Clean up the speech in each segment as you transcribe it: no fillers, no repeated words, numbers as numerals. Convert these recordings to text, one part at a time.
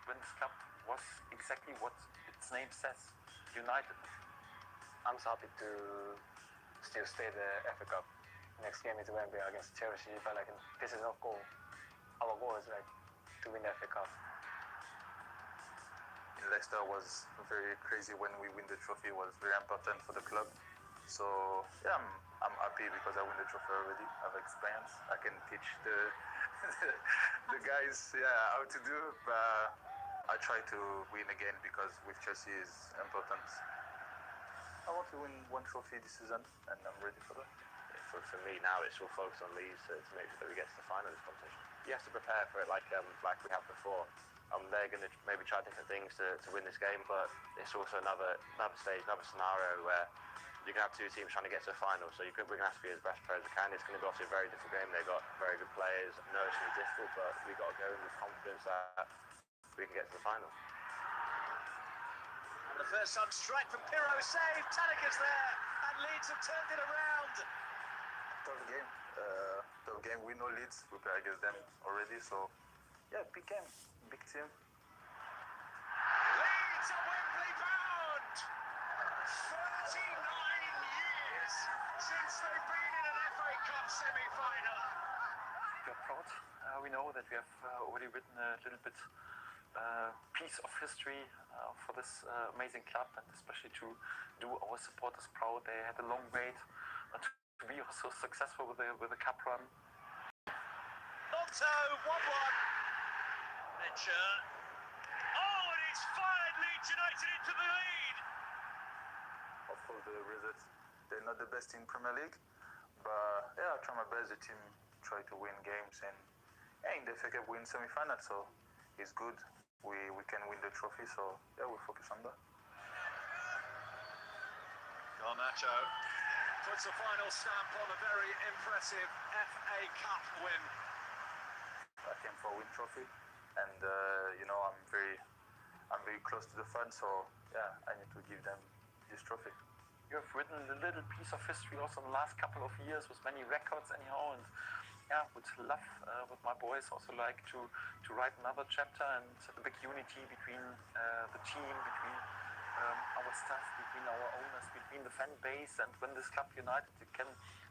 win this cup was exactly what its name says, United. I'm so happy to still stay the FA Cup. Next game is Wembley against Chelsea, but like this is our goal. Our goal is like to win the FA Cup. In Leicester was very crazy when we win the trophy. It was very important for the club. So yeah, I'm happy because I win the trophy already. I have experience. I can teach the guys how to do. But I try to win again because with Chelsea is important. I want to win one trophy this season, and I'm ready for that. For me now, it's all focused on Leeds to make sure that we get to the final of this competition. You have to prepare for it like we have before. They're going to maybe try different things to win this game, but it's also another stage, another scenario where you can have two teams trying to get to the final. So we're going to have to be as best players as we can. It's going to be obviously a very difficult game. They've got very good players. I know it's going to be difficult, but we've got to go in with confidence that we can get to the final. And the first on strike from Pirro, saved. Tanaka's there, and Leeds have turned it around. Tough game. We know Leeds. We play against them already, so yeah, big game, big team. Leeds are Wembley bound. 39 years since they've been in an FA Cup semi-final. We are proud. We know that we have already written a little bit piece of history for this amazing club, and especially to do our supporters proud. They had a long wait to be so successful with the cup run. Lonto, 1-1. Mitchell. Oh, and it's fired Leeds United into the lead. Of course, the results, they're not the best in Premier League, but yeah, I try my best. The team try to win games, and in the FA Cup win semi-final, so it's good. We can win the trophy, so yeah, we'll focus on that. Garnacho puts a final stamp on a very impressive FA Cup win. I came for a win trophy, and I'm very close to the fans, so yeah, I need to give them this trophy. You have written a little piece of history also in the last couple of years with many records anyhow, and yeah, would love with my boys also like to write another chapter and a big unity between the team, between our staff, between our owners, between the fan base, and when this club united, it can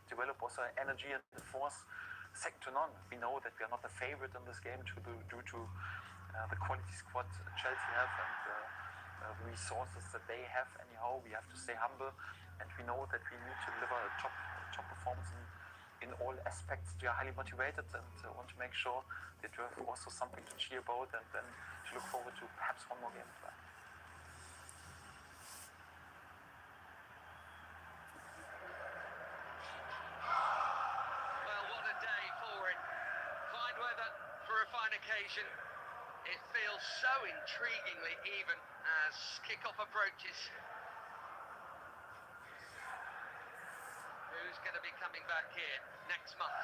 develop also energy and force second to none. We know that we are not the favorite in this game due to the quality squad Chelsea have and the resources that they have. Anyhow, we have to stay humble, and we know that we need to deliver a top performance in all aspects. We are highly motivated and want to make sure that we have also something to cheer about, and then to look forward to perhaps one more game as well. Well, what a day for it. Fine weather for a fine occasion. It feels so intriguingly even as kick-off approaches. Who's going to be coming back here next month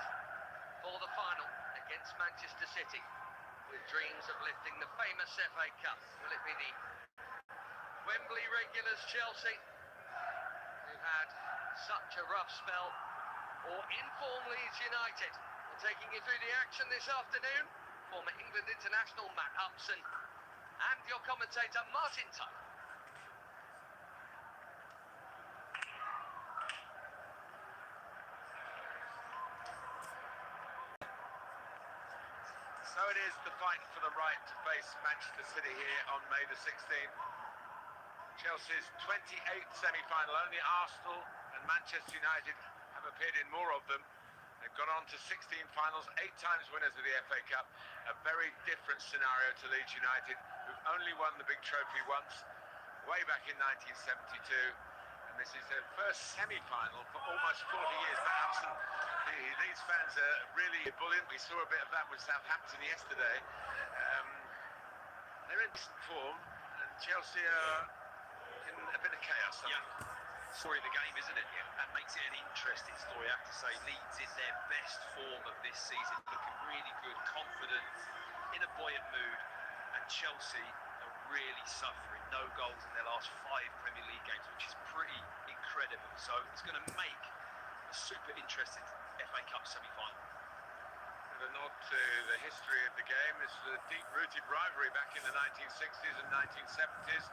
for the final against Manchester City, with dreams of lifting the famous FA Cup? Will it be the Wembley regulars Chelsea, who had such a rough spell, or inform Leeds United? We're taking you through the action this afternoon, former England international Matt Upson and your commentator Martin Tyler. So it is the fight for the right to face Manchester City here on May the 16th. Chelsea's 28th semi-final. Only Arsenal and Manchester United have appeared in more of them. They've gone on to 16 finals, 8 times winners of the FA Cup. A very different scenario to Leeds United, who've only won the big trophy once, way back in 1972. And this is their first semi-final for almost 40 years. Matt Upson, the Leeds fans are really buoyant. We saw a bit of that with Southampton yesterday. They're in decent form, and Chelsea are in a bit of chaos. Story of the game, isn't it? Yeah. That makes it an interesting story, I have to say. Leeds in their best form of this season, looking really good, confident, in a buoyant mood, and Chelsea are really suffering. No goals in their last 5 Premier League games, which is pretty incredible. So it's going to make a super interesting FA Cup semi-final. The North to the history of the game. This was a deep-rooted rivalry back in the 1960s and 1970s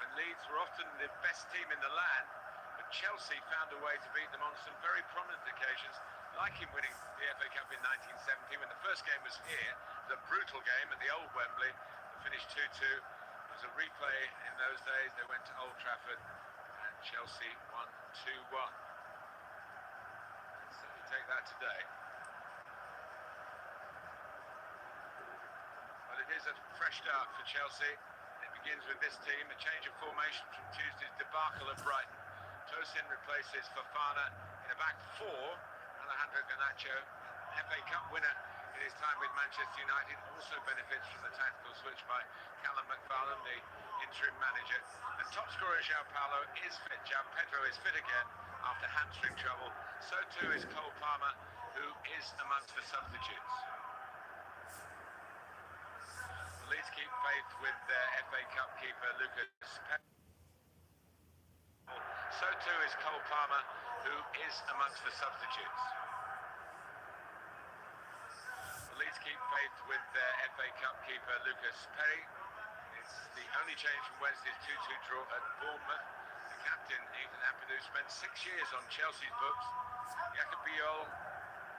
when Leeds were often the best team in the land, but Chelsea found a way to beat them on some very prominent occasions, like in winning the FA Cup in 1970 when the first game was here, the brutal game at the old Wembley, that finished 2-2. It was a replay in those days. They went to Old Trafford and Chelsea won 2-1. Let's certainly take that today. Well, it is a fresh start for Chelsea. It begins with this team, a change of formation from Tuesday's debacle at Brighton. Tosin replaces Fofana in a back four. Alejandro Garnacho, FA Cup winner in his time with Manchester United, also benefits from the tactical switch by Callum McFarlane, the interim manager. And top scorer João Paulo is fit. João Pedro is fit again after hamstring trouble. So too is Cole Palmer, who is amongst the substitutes. The Leeds keep faith with their FA Cup keeper Lucas Perry. So too is Cole Palmer, who is amongst the substitutes. The Leeds keep faith with their FA Cup keeper Lucas Perry. It's the only change from Wednesday's 2-2 draw at Bournemouth. The captain, Ethan Ampadu, spent 6 years on Chelsea's books. Jakob Biol,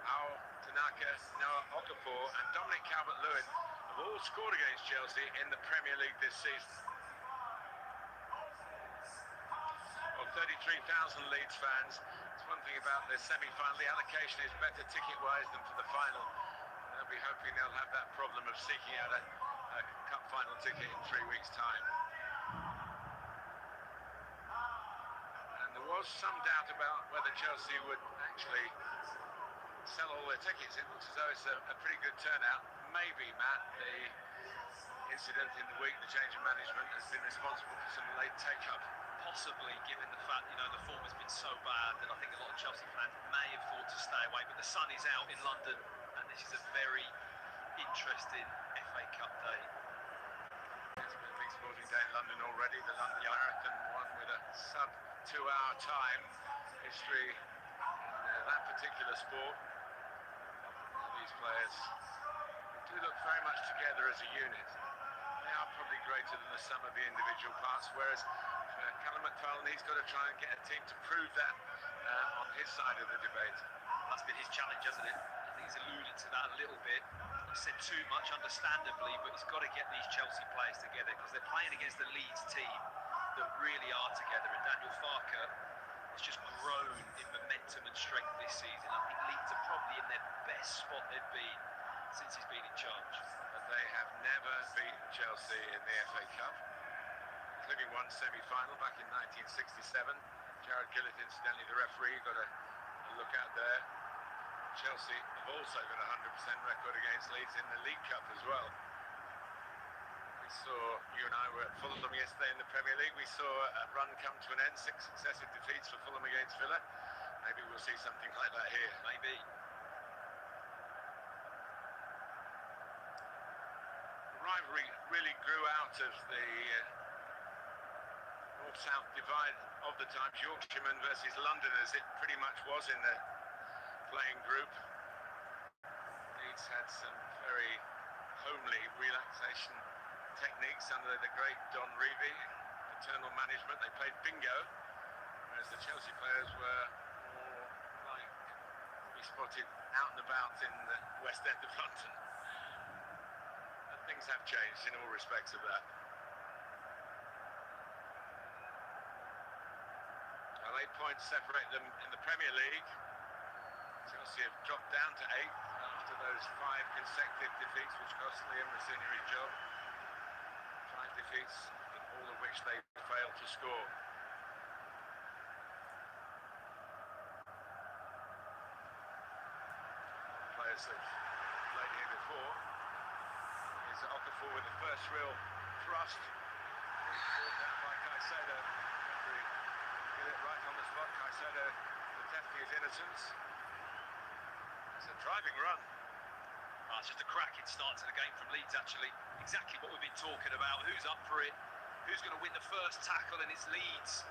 Ao Tanaka, Noah Okafor and Dominic Calvert-Lewin have all scored against Chelsea in the Premier League this season. Well, 33,000 Leeds fans. It's one thing about the semi-final, the allocation is better ticket-wise than for the final. They'll be hoping they'll have that problem of seeking out a cup final ticket in 3 weeks' time. And there was some doubt about whether Chelsea would actually sell all their tickets. It looks as though it's a pretty good turnout. Maybe, Matt, the incident in the week, the change of management, has been responsible for some late take-up. Possibly, given the fact, the form has been so bad that I think a lot of Chelsea fans may have thought to stay away, but the sun is out in London and this is a very interesting FA Cup day. It's been a big sporting day in London already. The London Marathon won with a sub-2-hour time. History in that particular sport. These players do look very much together as a unit. They are probably greater than the sum of the individual parts, whereas Callum McFarlane, he's got to try and get a team to prove that on his side of the debate. That's been his challenge, hasn't it? I think he's alluded to that a little bit. He said too much, understandably, but he's got to get these Chelsea players together because they're playing against the Leeds team that really are together. And Daniel Farke has just grown in momentum and strength this season. I think Leeds are probably in their best spot they've been since he's been in charge. But they have never beaten Chelsea in the FA Cup, including one semi-final back in 1967. Jared Gillett, incidentally, the referee, got a look out there. Chelsea have also got a 100% record against Leeds in the League Cup as well. We saw, you and I were at Fulham yesterday in the Premier League. We saw a run come to an end, 6 successive defeats for Fulham against Villa. Maybe we'll see something like that here. Maybe. The rivalry really grew out of the North-South divide of the times, Yorkshiremen versus Londoners. It pretty much was in the playing group. Leeds had some very homely relaxation techniques under the great Don Revie, paternal management. They played bingo, whereas the Chelsea players were more like we spotted out and about in the West End of London. And things have changed in all respects of that. Well, 8 points separate them in the Premier League. Chelsea have dropped down to 8th after those 5 consecutive defeats, which cost Liam Rosenior his job. 5 defeats, in all of which they failed to score. Players that played here before. Here's Okafor with the first real thrust. He's brought down by Caicedo. Get it right on the spot. Caicedo protecting his innocence. It's a driving run. It's just a cracking start to the game from Leeds, actually. Exactly what we've been talking about. Who's up for it? Who's going to win the first tackle? And it's Leeds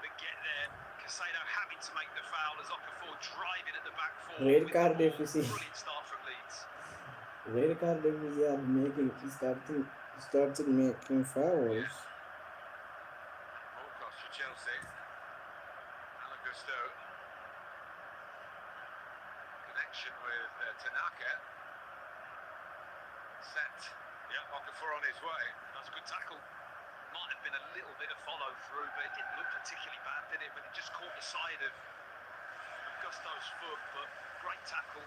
that get there. Caicedo having to make the foul as Okafor driving at the back four. Red card if you see. Brilliant start from Leeds. Red card if he are making started making Yeah. fouls. More cost for Chelsea. Alagusto. Connection with Tanaka. Set. Yeah, Okafor on his way. That's a good tackle. Might have been a little bit of follow through, but it didn't look particularly bad, did it? But it just caught the side of Gusto's foot. But great tackle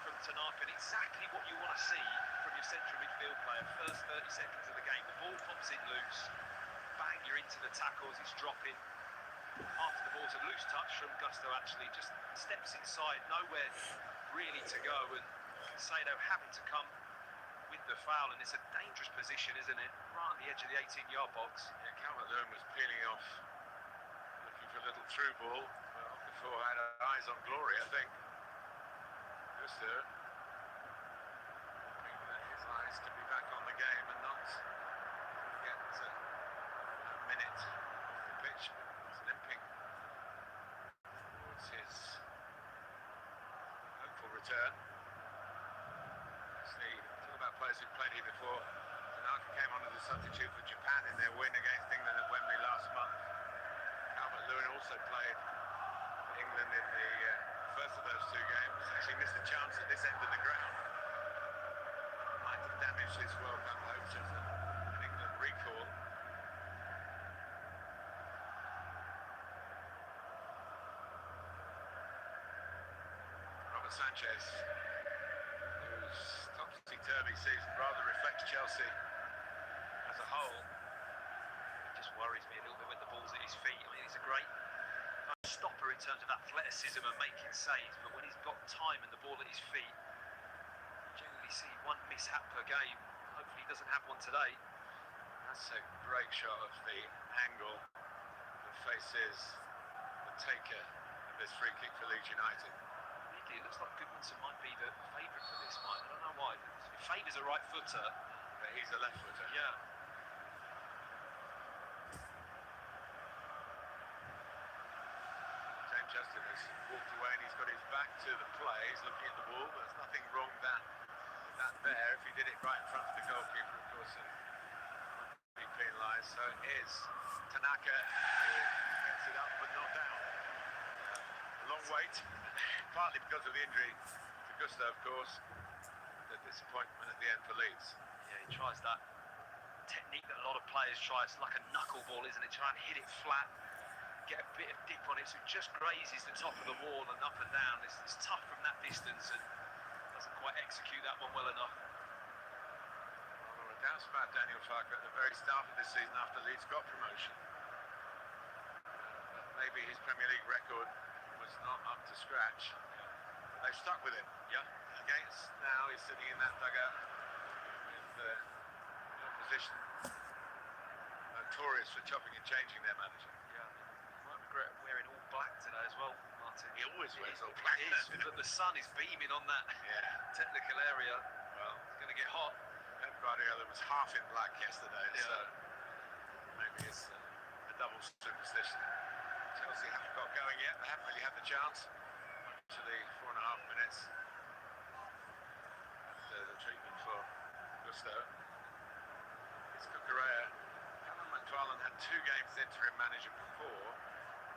from Tanaka, and exactly what you want to see from your central midfield player. First 30 seconds of the game, the ball pops in loose. Bang, you're into the tackles, it's dropping. After the ball's a loose touch from Gusto, actually just steps inside, nowhere really to go, and Casado having to come with the foul, and it's a dangerous position, isn't it? Right on the edge of the 18-yard box. Yeah, Calvert-Lewin was peeling off, looking for a little through ball. But Okafor had eyes on glory, I think. Gusto hoping that his eyes can be back on the game and not get a minute off the pitch. He's limping towards his hopeful return. Obviously, talk about players who've played here before. Tanaka came on as a substitute for Japan in their win against England at Wembley last month. Calvert-Lewin also played for England in the first of those two games. Actually missed a chance at this end of the ground. Might have damaged his World Cup hopes as an England recall. Robert Sanchez, whose topsy-turvy season rather reflects Chelsea as a whole. It just worries me a little bit when the ball's at his feet. I mean, he's a great stopper in terms of athleticism and making saves, but when he's got time and the ball at his feet, you generally see one mishap per game. Hopefully he doesn't have one today. That's a great shot of the angle that faces the taker of this free kick for Leeds United. Weirdly, it looks like Goodmanson might be the favourite for this, Mike. I don't know why. He favours a right footer. But he's a left footer. Yeah. James Justin has walked away and he's got his back to the play. He's looking at the wall. There's nothing wrong with that there. If he did it right in front of the goalkeeper, of course, it would be penalised. So it is Tanaka who gets it up but not down. A long wait, partly because of the injury to Gusto, of course. The disappointment at the end for Leeds. Yeah, he tries that technique that a lot of players try. It's like a knuckleball, isn't it? Try and hit it flat, get a bit of dip on it, so it just grazes the top of the wall and up and down. It's tough from that distance and doesn't quite execute that one well enough. Well, there were doubts about Daniel Farke at the very start of this season after Leeds got promotion. Maybe his Premier League record was not up to scratch. They've stuck with him. Yeah. Against now, he's sitting in that dugout with the opposition notorious for chopping and changing their manager. Yeah. He might regret wearing all black today as well, Martin. He always wears all black. It is, but the sun is beaming on that technical area. Well, it's going to get hot. Pep Guardiola was half in black yesterday, Yeah. so maybe it's a double superstition. Chelsea haven't got going yet. They haven't really had the chance. To the 4.5 minutes. The treatment for Gusto. It's Cucurella. Alan McFarlane had 2 games as interim manager before.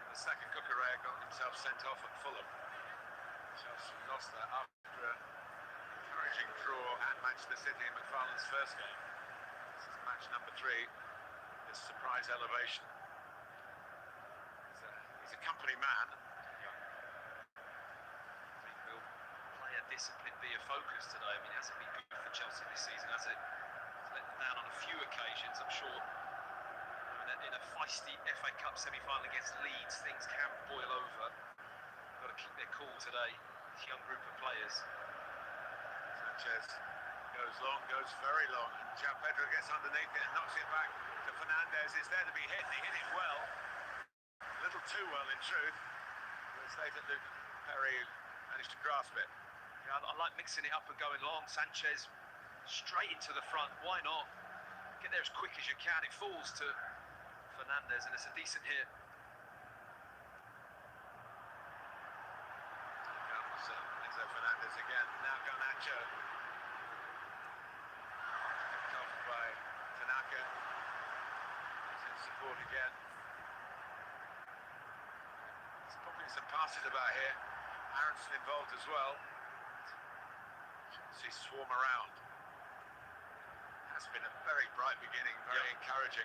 In the second, Cucurella got himself sent off at Fulham. Chelsea lost that after an encouraging draw at Manchester City in McFarlane's first game. This is match number 3. This surprise elevation. He's a company man. Discipline be a focus today. I mean, it hasn't been good for Chelsea this season, has it? It's let them down on a few occasions, I'm sure. In a feisty FA Cup semi-final against Leeds, things can boil over. Got to keep their cool today, this young group of players. Sanchez goes long, goes very long, and João Pedro gets underneath it and knocks it back to Fernandez. It's there to be hit, and he hit it well. A little too well, in truth. But it's later Luke Perry managed to grasp it. Yeah, I like mixing it up and going long. Sanchez straight into the front. Why not? Get there as quick as you can. It falls to Fernandez, and it's a decent hit. Enzo Fernandez again. Now Garnacho. again. There's probably some passes about here. Aronson involved as well. See swarm around. Has been a very bright beginning, very encouraging.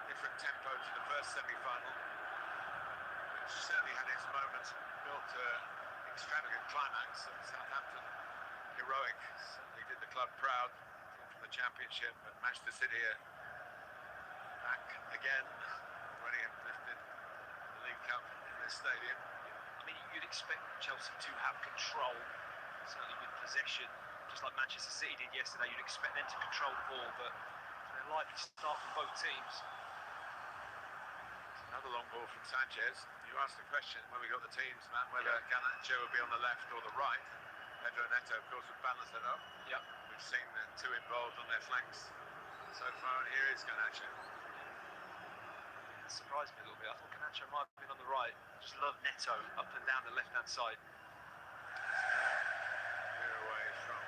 Different tempo to the first semi-final, which certainly had its moments, built to an extravagant climax. Southampton heroic, certainly did the club proud from the Championship, but Manchester City are back again, already have lifted the League Cup in this stadium. I mean, you'd expect Chelsea to have control, certainly with possession, just like Manchester City did yesterday. You'd expect them to control the ball, but they're likely to start from both teams. Another long ball from Sanchez. You asked the question when we got the teams, Matt, whether Garnacho would be on the left or the right. Pedro Neto, of course, would balance it up. Yep. We've seen the two involved on their flanks so far, and here is Garnacho. It surprised me a little bit. I thought Garnacho might have been on the right. Just love Neto up and down the left-hand side. Clear away from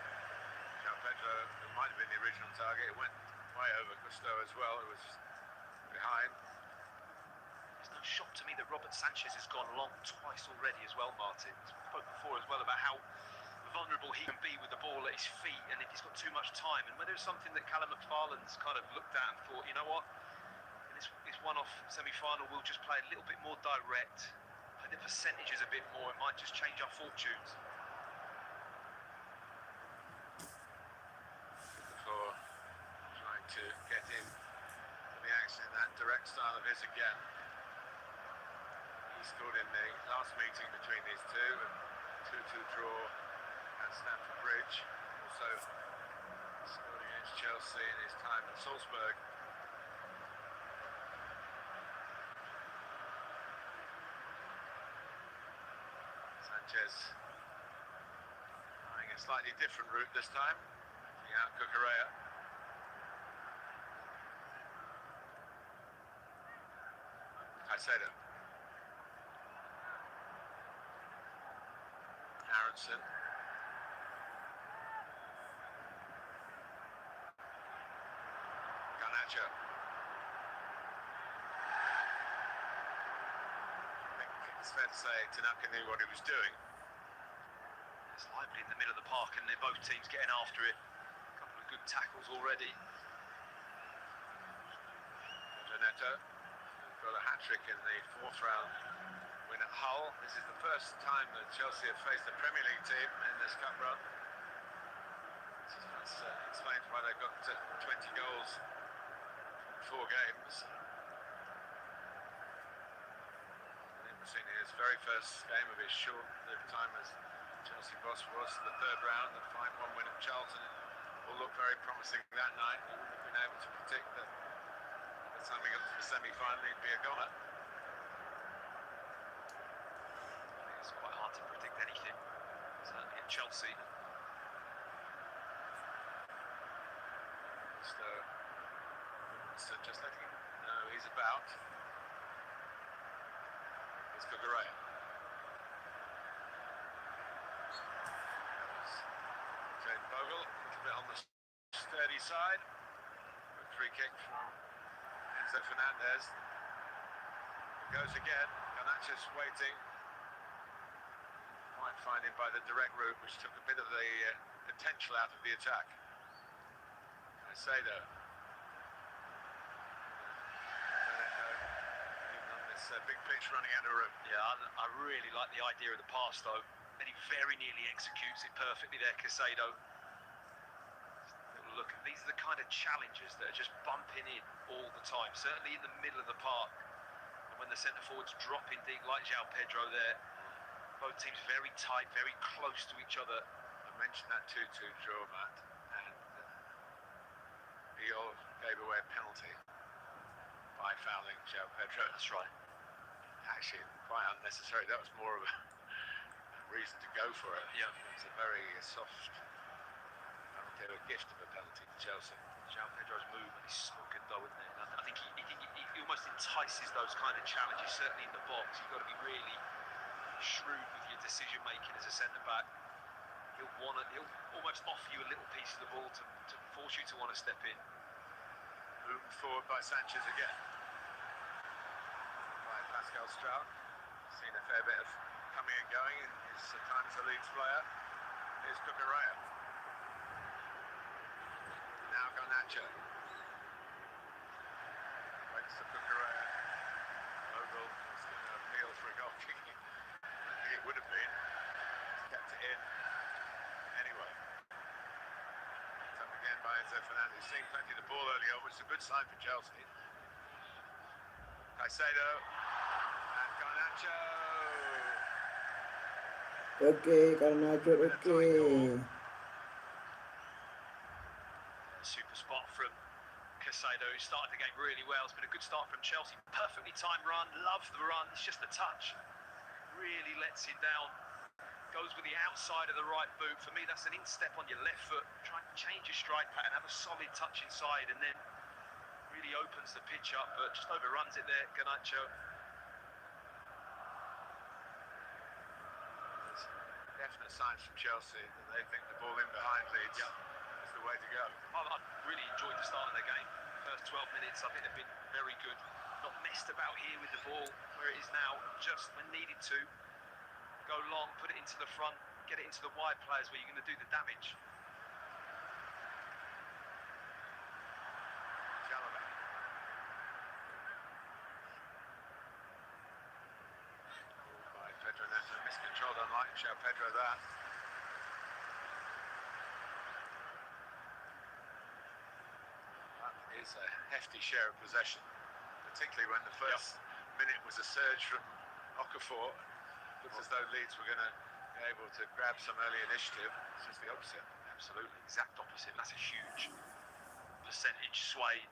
João Pedro, who might have been the original target. It went way over Gusto as well, who was behind. It's no shock to me that Robert Sanchez has gone long twice already as well, Martin. We spoke before as well about how vulnerable he can be with the ball at his feet, and if he's got too much time, and whether it's something that Callum McFarlane's kind of looked at and thought, you know what, in this one-off semi-final, we'll just play a little bit more direct, play the percentages a bit more, it might just change our fortunes. For trying to get in to the action in that direct style of his again. He scored in the last meeting between these two, a 2-2 draw at Stamford Bridge. Also scored against Chelsea in his time at Salzburg. Sanchez trying a slightly different route this time, taking out Cucurella. Caicedo. Aronson. Garnacho. I think it's fair to say Tanaka knew what he was doing. It's lively in the middle of the park, and they're both teams getting after it. A couple of good tackles already. Neto got a hat-trick in the fourth round win at Hull. This is the first time that Chelsea have faced a Premier League team in this cup run. That's explains why they've got 20 goals in 4 games. His very first game of his short-lived time as Chelsea boss was the third round, the 5-1 win at Charlton. It all looked very promising that night. He wouldn't have been able to predict that by the time we got to the semi-final he'd be a goner. It's quite hard to predict anything, certainly at Chelsea. So just letting him know he's about. It's Cucurella. Jane Bogle, a little bit on the sturdy side. A free kick from Enzo Fernandez. It goes again. Garnacho's waiting. Might find him by the direct route, which took a bit of the potential out of the attack. Caicedo. Big pitch running out of room. Yeah, I really like the idea of the pass though, and he very nearly executes it perfectly there, Caicedo. Look, these are the kind of challenges that are just bumping in all the time, certainly in the middle of the park. And when the centre forwards drop in deep like João Pedro there, both teams very tight, very close to each other. I mentioned that 2-2 draw, Matt, and Biol gave away a penalty by fouling João Pedro. That's right. Actually, quite unnecessary. That was more of a reason to go for it. Yeah. It's a very soft penalty, a gift of a penalty to Chelsea. João Pedro's movement is so good though, isn't it? I think he almost entices those kind of challenges, certainly in the box. You've got to be really shrewd with your decision making as a centre back. He'll almost offer you a little piece of the ball to force you to want to step in. Moved forward by Sanchez again. Pascal Stroud. Seen a fair bit of coming and going in his time as a Leeds player. Here's Cucurella. Now Garnacho. Waits for Cucurella. Ogle is going to appeal for a goal kick. I think it would have been. He's kept it in. Anyway. It's up again by Enzo Fernandez. Seen plenty of the ball early on, which is a good sign for Chelsea. Caicedo. And Garnacho. Okay, Garnacho, okay. Super spot from Caicedo, who started the game really well. It's been a good start from Chelsea. Perfectly timed run, love the run. It's just the touch. Really lets him down. Goes with the outside of the right boot. For me, that's an instep on your left foot. Try and change your stride pattern, have a solid touch inside, and then really opens the pitch up, but just overruns it there, Garnacho. Definite signs from Chelsea that they think the ball in behind Leeds is the way to go. I really enjoyed the start of the game. First 12 minutes, I think they've been very good. Not messed about here with the ball where it is now. Just when needed to, go long, put it into the front, get it into the wide players where you're going to do the damage. Chalobah. By Pedro Neto, miscontrolled, unlike João Pedro that. That is a hefty share of possession, particularly when the first minute was a surge from Okafor. Looks as though Leeds were going to be able to grab some early initiative. It's just the opposite. Absolutely, exact opposite. That's a huge percentage sway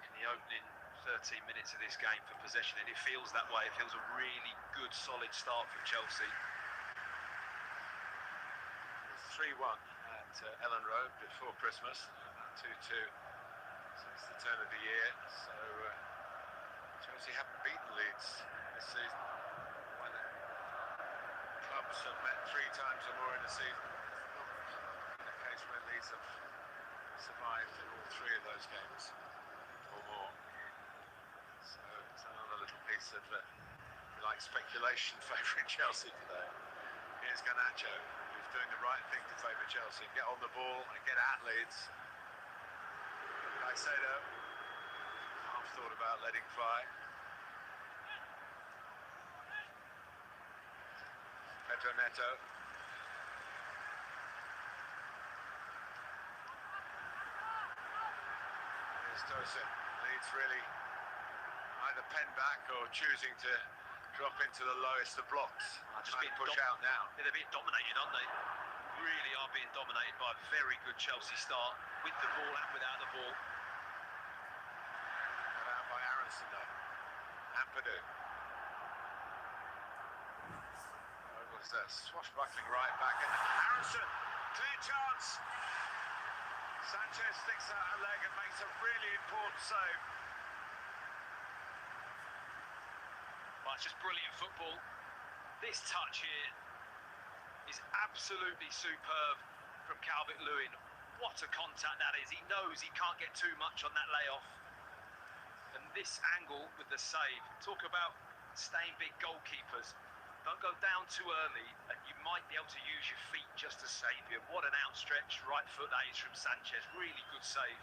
in the opening 13 minutes of this game for possession, and it feels that way. It feels a really good, solid start from Chelsea. It's 3-1 at Ellen Road before Christmas, 2-2 since the turn of the year. So Chelsea haven't beaten Leeds this season. When clubs have met 3 times or more in a season, it's not been a case where Leeds have survived in all 3 of those games or more. So it's another little piece of, speculation favouring Chelsea today. Here's Garnacho, who's doing the right thing to favour Chelsea. Get on the ball and get at Leeds. Caicedo, half thought about letting fly. Pedro Neto. Here's Tosin. Leeds really either pen back or choosing to drop into the lowest of blocks. Just Trying being to push out now. Yeah, they're being dominated, aren't they? Really are being dominated by a very good Chelsea start, with the ball and without the ball. Got out by Aronson though. Ampadu. Was a swashbuckling right back, and Aronson, clear chance. Sanchez sticks out a leg and makes a really important save. Well, it's just brilliant football. This touch here is absolutely superb from Calvert-Lewin. What a contact that is. He knows he can't get too much on that layoff. And this angle with the save, talk about staying big goalkeepers. Don't go down too early, and you might be able to use your feet just to save you. What an outstretched right foot that is from Sanchez. Really good save.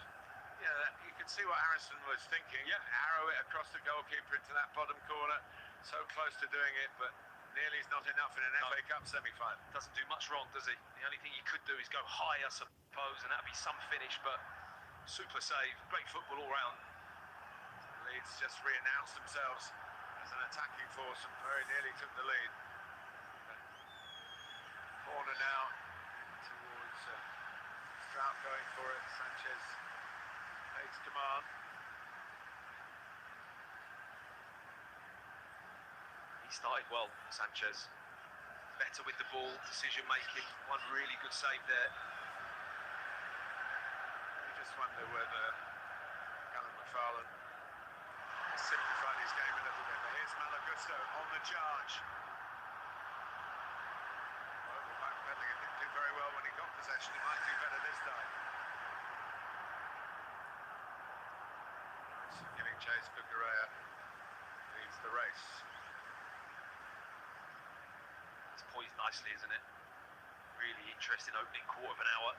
Yeah, you can see what Aronson was thinking. Yeah, arrow it across the goalkeeper into that bottom corner. So close to doing it, but nearly is not enough in an FA Cup semi-final. Doesn't do much wrong, does he? The only thing he could do is go high, I suppose, and that'd be some finish, but super save. Great football all round. Leeds just re-announced themselves as an attacking force and very nearly took the lead. Corner now towards Stroud going for it. Sanchez takes command. He started well, Sanchez. Better with the ball, decision making. One really good save there. You just wonder whether Callum McFarlane has simplified his game a little bit. But here's Malagusto on the charge. Oval backpedaling. It didn't do very well when he got possession. He might do better this time. Giving chase, Cucurella leads the race. poised nicely, isn't it? Really interesting opening quarter of an hour.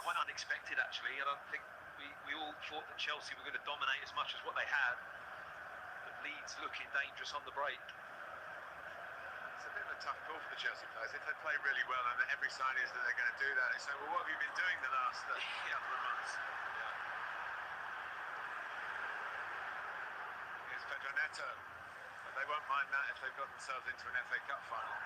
Quite unexpected, actually. I don't think we all thought that Chelsea were going to dominate as much as what they had. But Leeds looking dangerous on the break. It's a bit of a tough call for the Chelsea players. If they play really well and every sign is that they're going to do that, they say, well, what have you been doing the last couple of months? Yeah. Here's Pedro Neto. But they won't mind that if they've got themselves into an FA Cup final.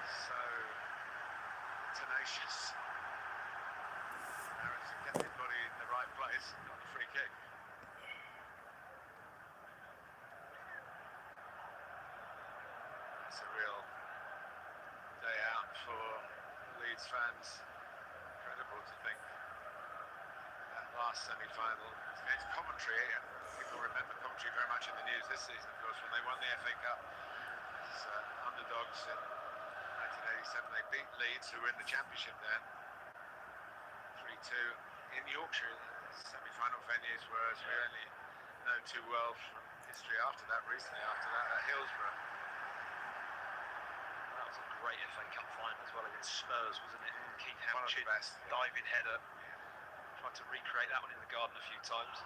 So tenacious. Harrison getting his body in the right place, got the free kick. It's a real day out for Leeds fans. Incredible to think that last semi-final against Coventry. People remember Coventry very much in the news this season, of course, when they won the FA Cup as underdogs in 1987. They beat Leeds, who were in the Championship then, 3-2 in Yorkshire. Semi-final venues were, as we only know too well from history after that, recently after that, at Hillsborough. That was a great FA Cup final as well against Spurs, wasn't it? Keith One of the Hampshire, best, yeah. diving header. Tried to recreate that one in the garden a few times.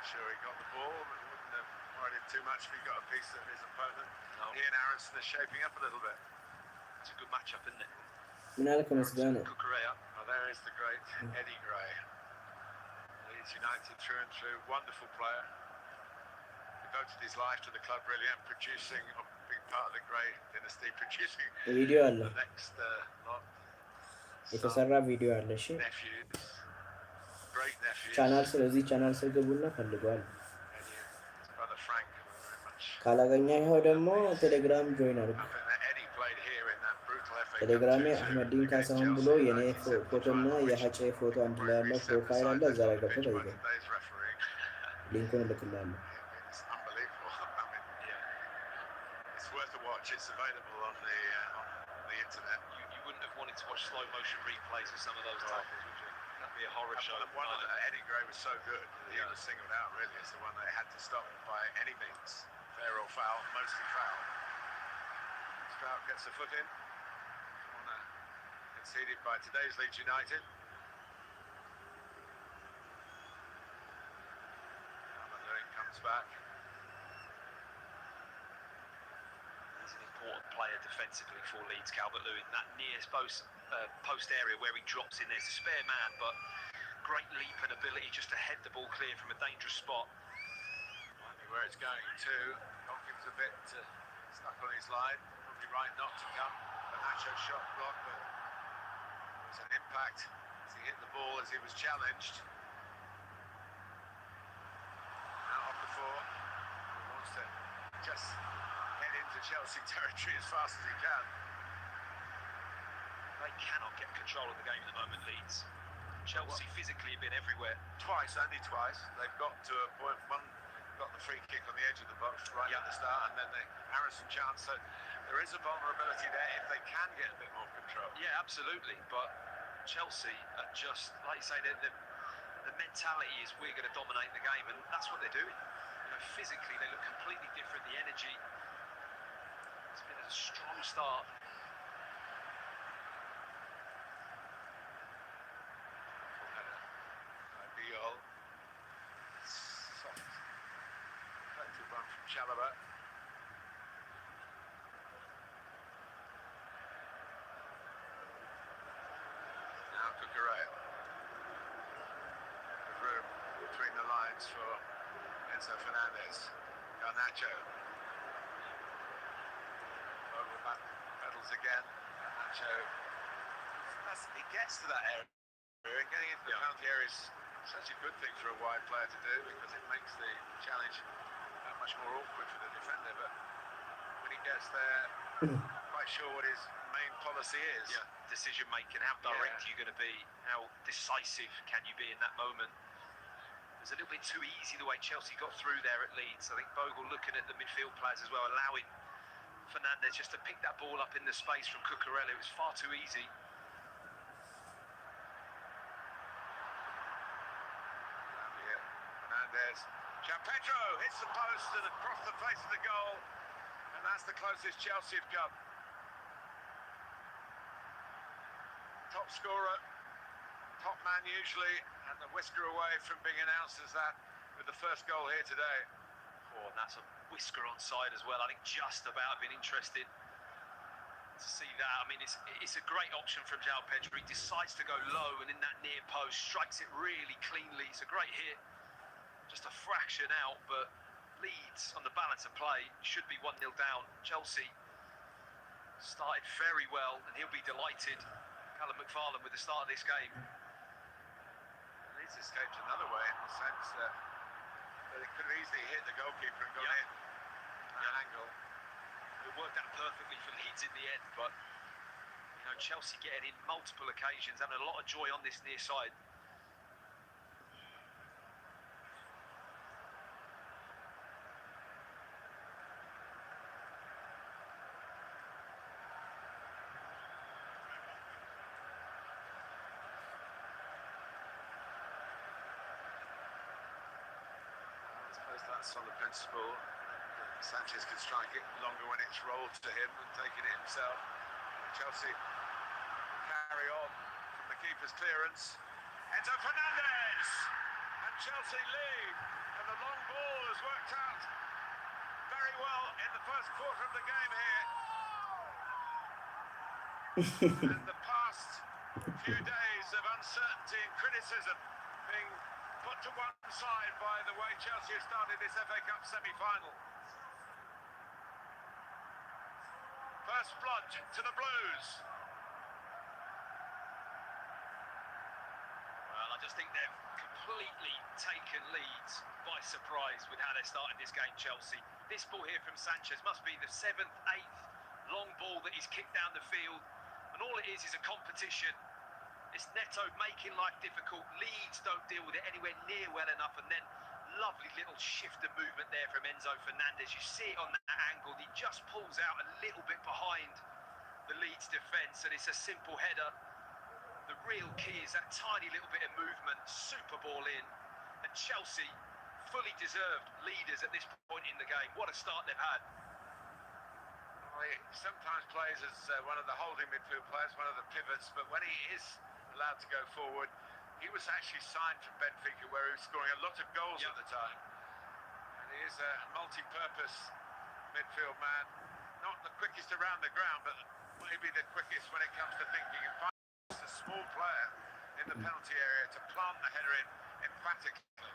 Sure, he got the ball, but wouldn't have worried him too much if he got a piece of his opponent. No. He and Aronson are shaping up a little bit. It's a good matchup, isn't it? ምን አለ ከመስጋና Cucurella. Well, there is the great Eddie Gray. Leeds United through and through, wonderful player. Devoted his life to the club, really, and producing, being part of the Gray dynasty, producing ቪዲዮ አለ the next lot. የተሰራ ቪዲዮ አለ እሺ Nephews, great nephews. ቻናል ስለዚህ ቻናል ስር ግቡና ፈልጓል Eddie, his brother Frank, very much. ካላገኘኸው ደግሞ ቴሌግራም ጆይን አድርግ I think that Eddie played here in that brutal FA Cup ቴሌግራሜ 2-2 አህመዲን ካሳሁን ብሎ የኔ ፎቶና የሀጬ ፎቶ አንድ ላይ ያለው ፕሮፋይል አለ እዛ ላይ ገብተህ ጠይቀኝ ሊንኩን እልክልሃለሁ It's unbelievable. I mean, yeah, it's worth a watch. It's available on the internet. You wouldn't have wanted to watch slow motion replays of some of those tackles, would you? That'd be a horror show. And one of Eddie Gray was so good. He was singled out really as the one they had to stop by any means, fair or foul, mostly foul. Strout gets a foot in. Corner conceded by today's Leeds United. Calvert-Lewin comes back. He's an important player defensively for Leeds, Calvert-Lewin. That near post area where he drops in, there's a spare man, but great leap and ability just to head the ball clear from a dangerous spot. Might be where it's going to. Goalkeeper's a bit stuck on his line. Probably right not to come. But Nacho shot blocked, but it was an impact as he hit the ball as he was challenged. Out off the floor. He wants to just head into Chelsea territory as fast as he can. They cannot get control of the game at the moment, Leeds. Chelsea physically have been everywhere. Only twice. They've got to a point, one got the free kick on the edge of the box right at the start, and then the Harrison chance. So there is a vulnerability there if they can get a bit more control. Yeah, absolutely. But Chelsea are just, like you say, the mentality is we're going to dominate the game, and that's what they're doing. You know, physically they look completely different. The energy. It's been a strong start. Soft, effective one from Chalobah. Now Cucurella. With room between the lines for Enzo Fernandez. Garnacho. Over back pedals again. Garnacho. He gets to that area. Getting into the penalty area is such a good thing for a wide player to do because it makes the challenge that much more awkward for the defender. But when he gets there, not quite sure what his main policy is. Yeah, decision making. How direct are you going to be? How decisive can you be in that moment? It was a little bit too easy the way Chelsea got through there at Leeds. I think Bogle looking at the midfield players as well, allowing Fernandez just to pick that ball up in the space from Cucurella. It was far too easy. Sanchez. Pedro hits the post and across the face of the goal, and that's the closest Chelsea have come. Top scorer, top man usually, and the whisker away from being announced as that with the first goal here today. Oh, and that's a whisker on side as well. I think just about been interested to see that. I mean, it's a great option from João Pedro. He decides to go low and in that near post, strikes it really cleanly. It's a great hit, just a fraction out, but Leeds on the balance of play should be 1-0 down. Chelsea started very well, and he'll be delighted. Callum McFarlane with the start of this game. Leeds escaped another way in the sense that they could have easily hit the goalkeeper and gone in that angle. It worked out perfectly for Leeds in the end, but you know, Chelsea getting in multiple occasions, having a lot of joy on this near side. That's on the principle. Sanchez can strike it longer when it's rolled to him and taking it himself. Chelsea carry on from the keeper's clearance. Enzo Fernandez! And Chelsea lead. And the long ball has worked out very well in the first quarter of the game here. And the past few days of uncertainty and criticism being put to one side by the way Chelsea have started this FA Cup semi-final. First blood to the Blues. Well, I just think they've completely taken Leeds by surprise with how they're starting this game, Chelsea. This ball here from Sanchez must be the 7th, 8th long ball that he's kicked down the field. And all it is a competition. It's Neto making life difficult. Leeds don't deal with it anywhere near well enough, and then lovely little shift of movement there from Enzo Fernandez. You see it on that angle. He just pulls out a little bit behind the Leeds defence, and it's a simple header. The real key is that tiny little bit of movement, super ball in, and Chelsea fully deserved leaders at this point in the game. What a start they've had. Well, he sometimes plays as one of the holding midfield players, one of the pivots, but when he is allowed to go forward, he was actually signed from Benfica, where he was scoring a lot of goals at the time. And he is a multi-purpose midfield man. Not the quickest around the ground, but maybe the quickest when it comes to thinking. And finally, it's a small player in the penalty area to plant the header in emphatically.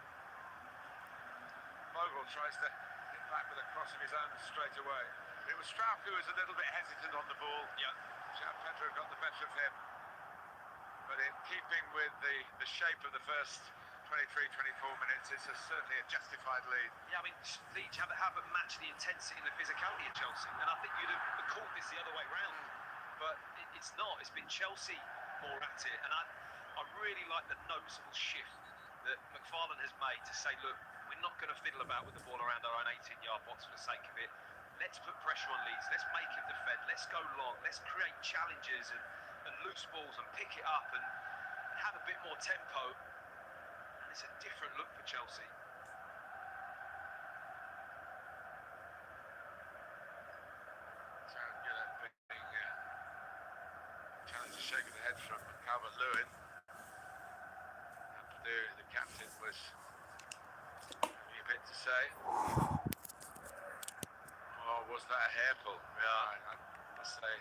Vogel tries to hit back with a cross of his own straight away. It was Strauch who was a little bit hesitant on the ball. João Pedro got the better of him. But in keeping with the shape of the first 23, 24 minutes, it's certainly a justified lead. Yeah, I mean, Leeds haven't matched the intensity and the physicality of Chelsea, and I think you'd have called this the other way round, but it's not. It's been Chelsea more at it, and I really like the noticeable shift that McFarlane has made to say, look, we're not going to fiddle about with the ball around our own 18-yard box for the sake of it. Let's put pressure on Leeds, let's make them defend, let's go long, let's create challenges and loose balls and pick it up and have a bit more tempo. And it's a different look for Chelsea. Sounds good at being challenged to shake of the head from Calvert-Lewin. The captain was having a bit to say. Or was that a hair pull? Yeah, I must say.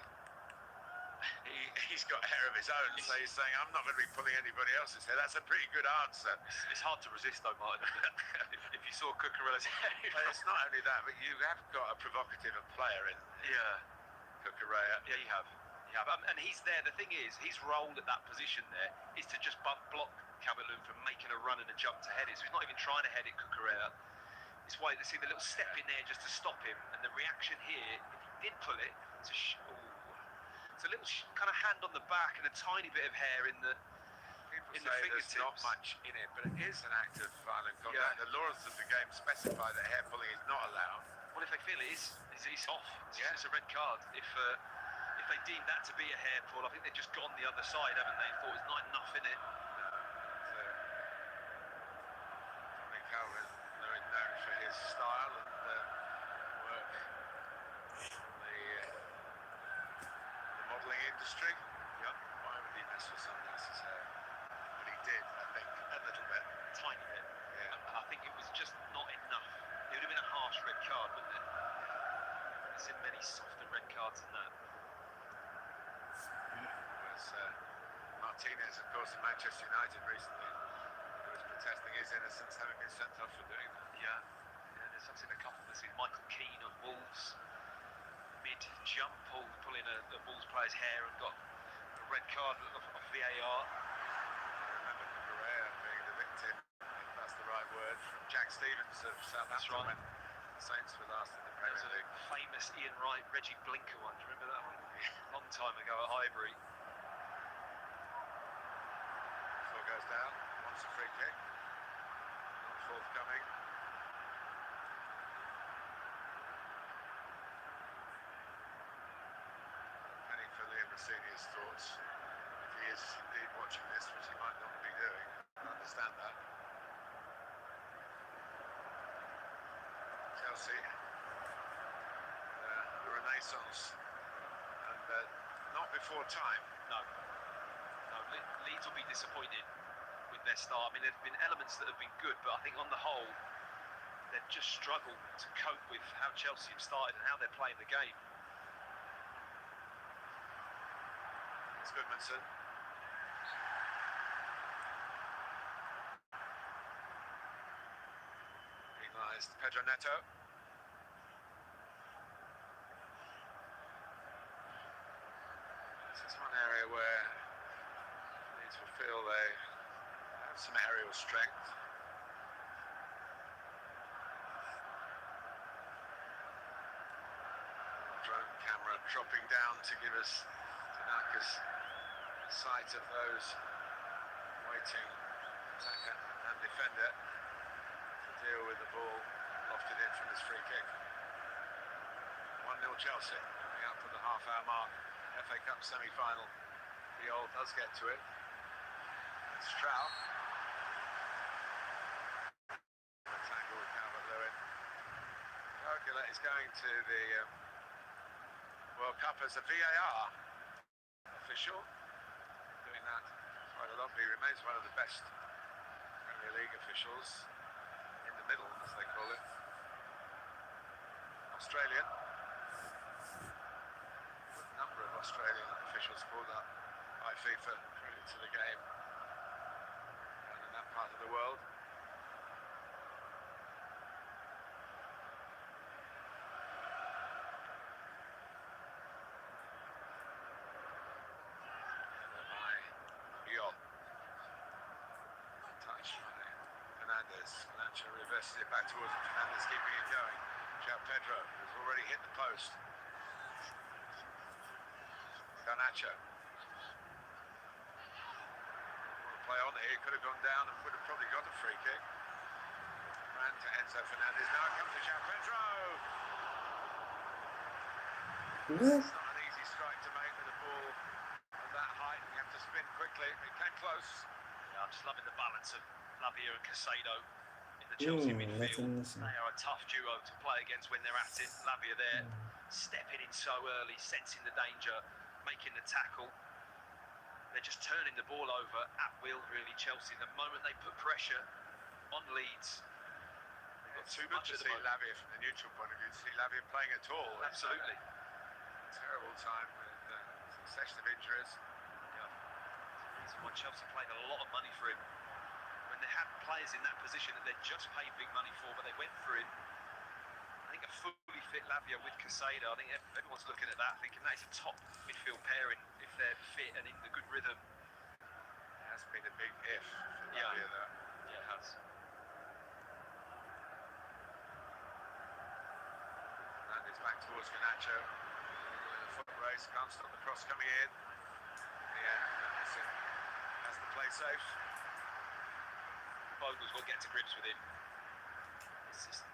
He's got hair of his own, so he's saying, I'm not going to be pulling anybody else's hair. That's a pretty good answer. It's hard to resist though, Martin. if you saw Cucurella's hair. It's not only that, but you have got a provocative player in Cucurella. Yeah, you have. And he's there. The thing is, his role at that position there is to just block Calvert-Lewin from making a run and a jump to head it. So he's not even trying to head it, Cucurella. It's why they see the little step in there just to stop him. And the reaction here, if he did pull it, it's a little kind of hand on the back and a tiny bit of hair in the fingertips. There's not much in it, but it is an act of violent conduct. The laws of the game specify that hair pulling is not allowed. Well, if they feel it is, it's off. It's a red card. If they deem that to be a hair pull, I think they've just gone the other side, haven't they? Thought there's not enough in it. Tommy Calvin industry. Yeah. Why would he mess with someone else's hair? But he did, I think, a little bit. Tiny bit. Yeah. And I think it was just not enough. It would have been a harsh red card, wouldn't it? I've seen many softer red cards than that. Was Martinez, of course, of Manchester United recently, who was protesting his innocence, having been sent off for doing that. Yeah, there's something a couple of seen Michael Keane of Wolves mid-jump pulling a Wolves player's hair and got a red card off VAR. I remember Correa being the victim, if that's the right word, from Jack Stevens of Southampton when the Saints were last in the Premier League. Famous Ian Wright, Reggie Blinker one. Do you remember that one? Long time ago at Highbury. Before goes down, wants a free kick. Not forthcoming. Penny for Liam Rossini's thoughts. If he is indeed watching this, which he might not be doing, I understand that. Chelsea, a renaissance, and not before time. No, Leeds will be disappointed with their start. I mean, there have been elements that have been good, but I think on the whole, they've just struggled to cope with how Chelsea have started and how they're playing the game. It's Goodmanson. Penalised Pedro Neto. This is one area where Leeds will feel they have some aerial strength. Drone camera dropping down to give us Tanaka's sight of those waiting attacker and defender to deal with the ball lofted in from this free kick. 1-0 Chelsea coming up for the half-hour mark. FA Cup Semi-final. Viol does get to it. It's Stroud. Tackle with Calvert-Lewin. Gogula is going to the World Cup as a VAR official. Doing that quite a lot, but he remains one of the best Premier League officials in the middle, as they call it. Australian. A number of Australian officials called up by FIFA, credit to the game down in that part of the world. By Viol. Touch by Fernandes. Nacho reverses it back towards him. Fernandes keeping it going. João Pedro has already hit the post. Garnacho. Play on here, could have gone down and would have probably got a free kick. Ran to Enzo Fernandez. Now it comes to João Pedro. It's not an easy strike to make with a ball at that height. You have to spin quickly. It came close. Yeah, I'm just loving the balance of Lavia and Casado in the Chelsea midfield. They are a tough duo to play against when they're at it. Lavia there, stepping in so early, sensing the danger, making the tackle. They're just turning the ball over at will, really, Chelsea. The moment they put pressure on Leeds, they've got too much to at the see moment. Lavia from the neutral point of view, to see Lavia playing at all. Absolutely. Terrible time with a succession of injuries. Yeah. That's the reason why Chelsea paid a lot of money for him. When they had players in that position that they'd just paid big money for, but they went for it. I think a fully fit Lavia with Casado, I think everyone's looking at that, thinking that is a top midfield pairing if they're fit and in the good rhythm. It has been a big if for Lavia, though. Yeah, it has. Fernandes back towards Garnacho. A foot race, can't stop the cross coming in. In the end, Anderson has the play safe. Bogle's got to get to grips with him.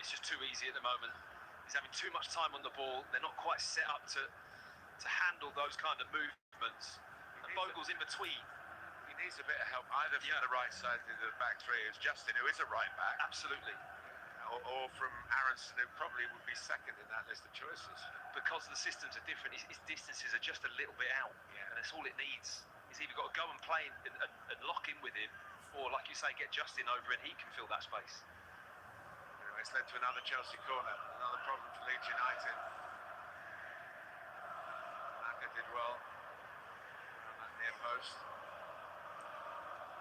It's just too easy at the moment. He's having too much time on the ball. They're not quite set up to handle those kind of movements. And Bogle's in between. He needs a bit of help, either from the right side of the back three, as Justin, who is a right back. Absolutely. Or from Aronson, who probably would be second in that list of choices. But because the systems are different, his distances are just a little bit out, and that's all it needs. He's either got to go and play and lock in with him, or, like you say, get Justin over and he can fill that space. Anyway, it's led to another Chelsea corner, another problem for Leeds United. Maka did well on that near post.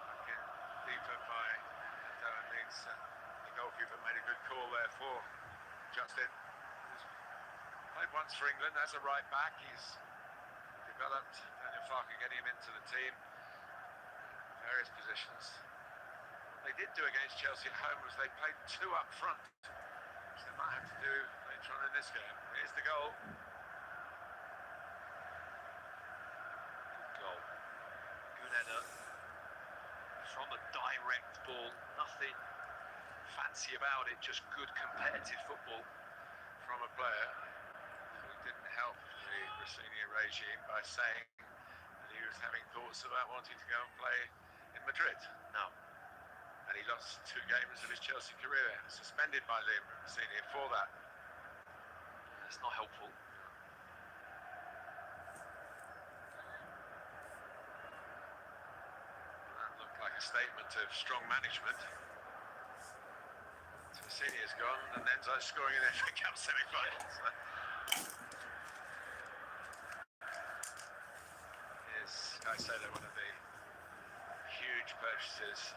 Back in deeper by Neto, and Leeds, the goalkeeper made a good call there for Justin. Played once for England as a right back. He's developed. Daniel Farke getting him into the team, various positions. What they did do against Chelsea at home was they played two up front, which they might have to do later on in this game. Here's the goal. Good goal. Good header. From a direct ball. Nothing fancy about it, just good competitive football From a player who didn't help the Rossini regime by saying that he was having thoughts about wanting to go and play in Madrid. now. And he lost 2 games of his Chelsea career, suspended by Liam Rossini for that. It's not helpful. That looked like a statement of strong management. Rossini is gone, and Enzo's scoring in the FA Cup semi-finals. Is Caicedo one of the huge purchases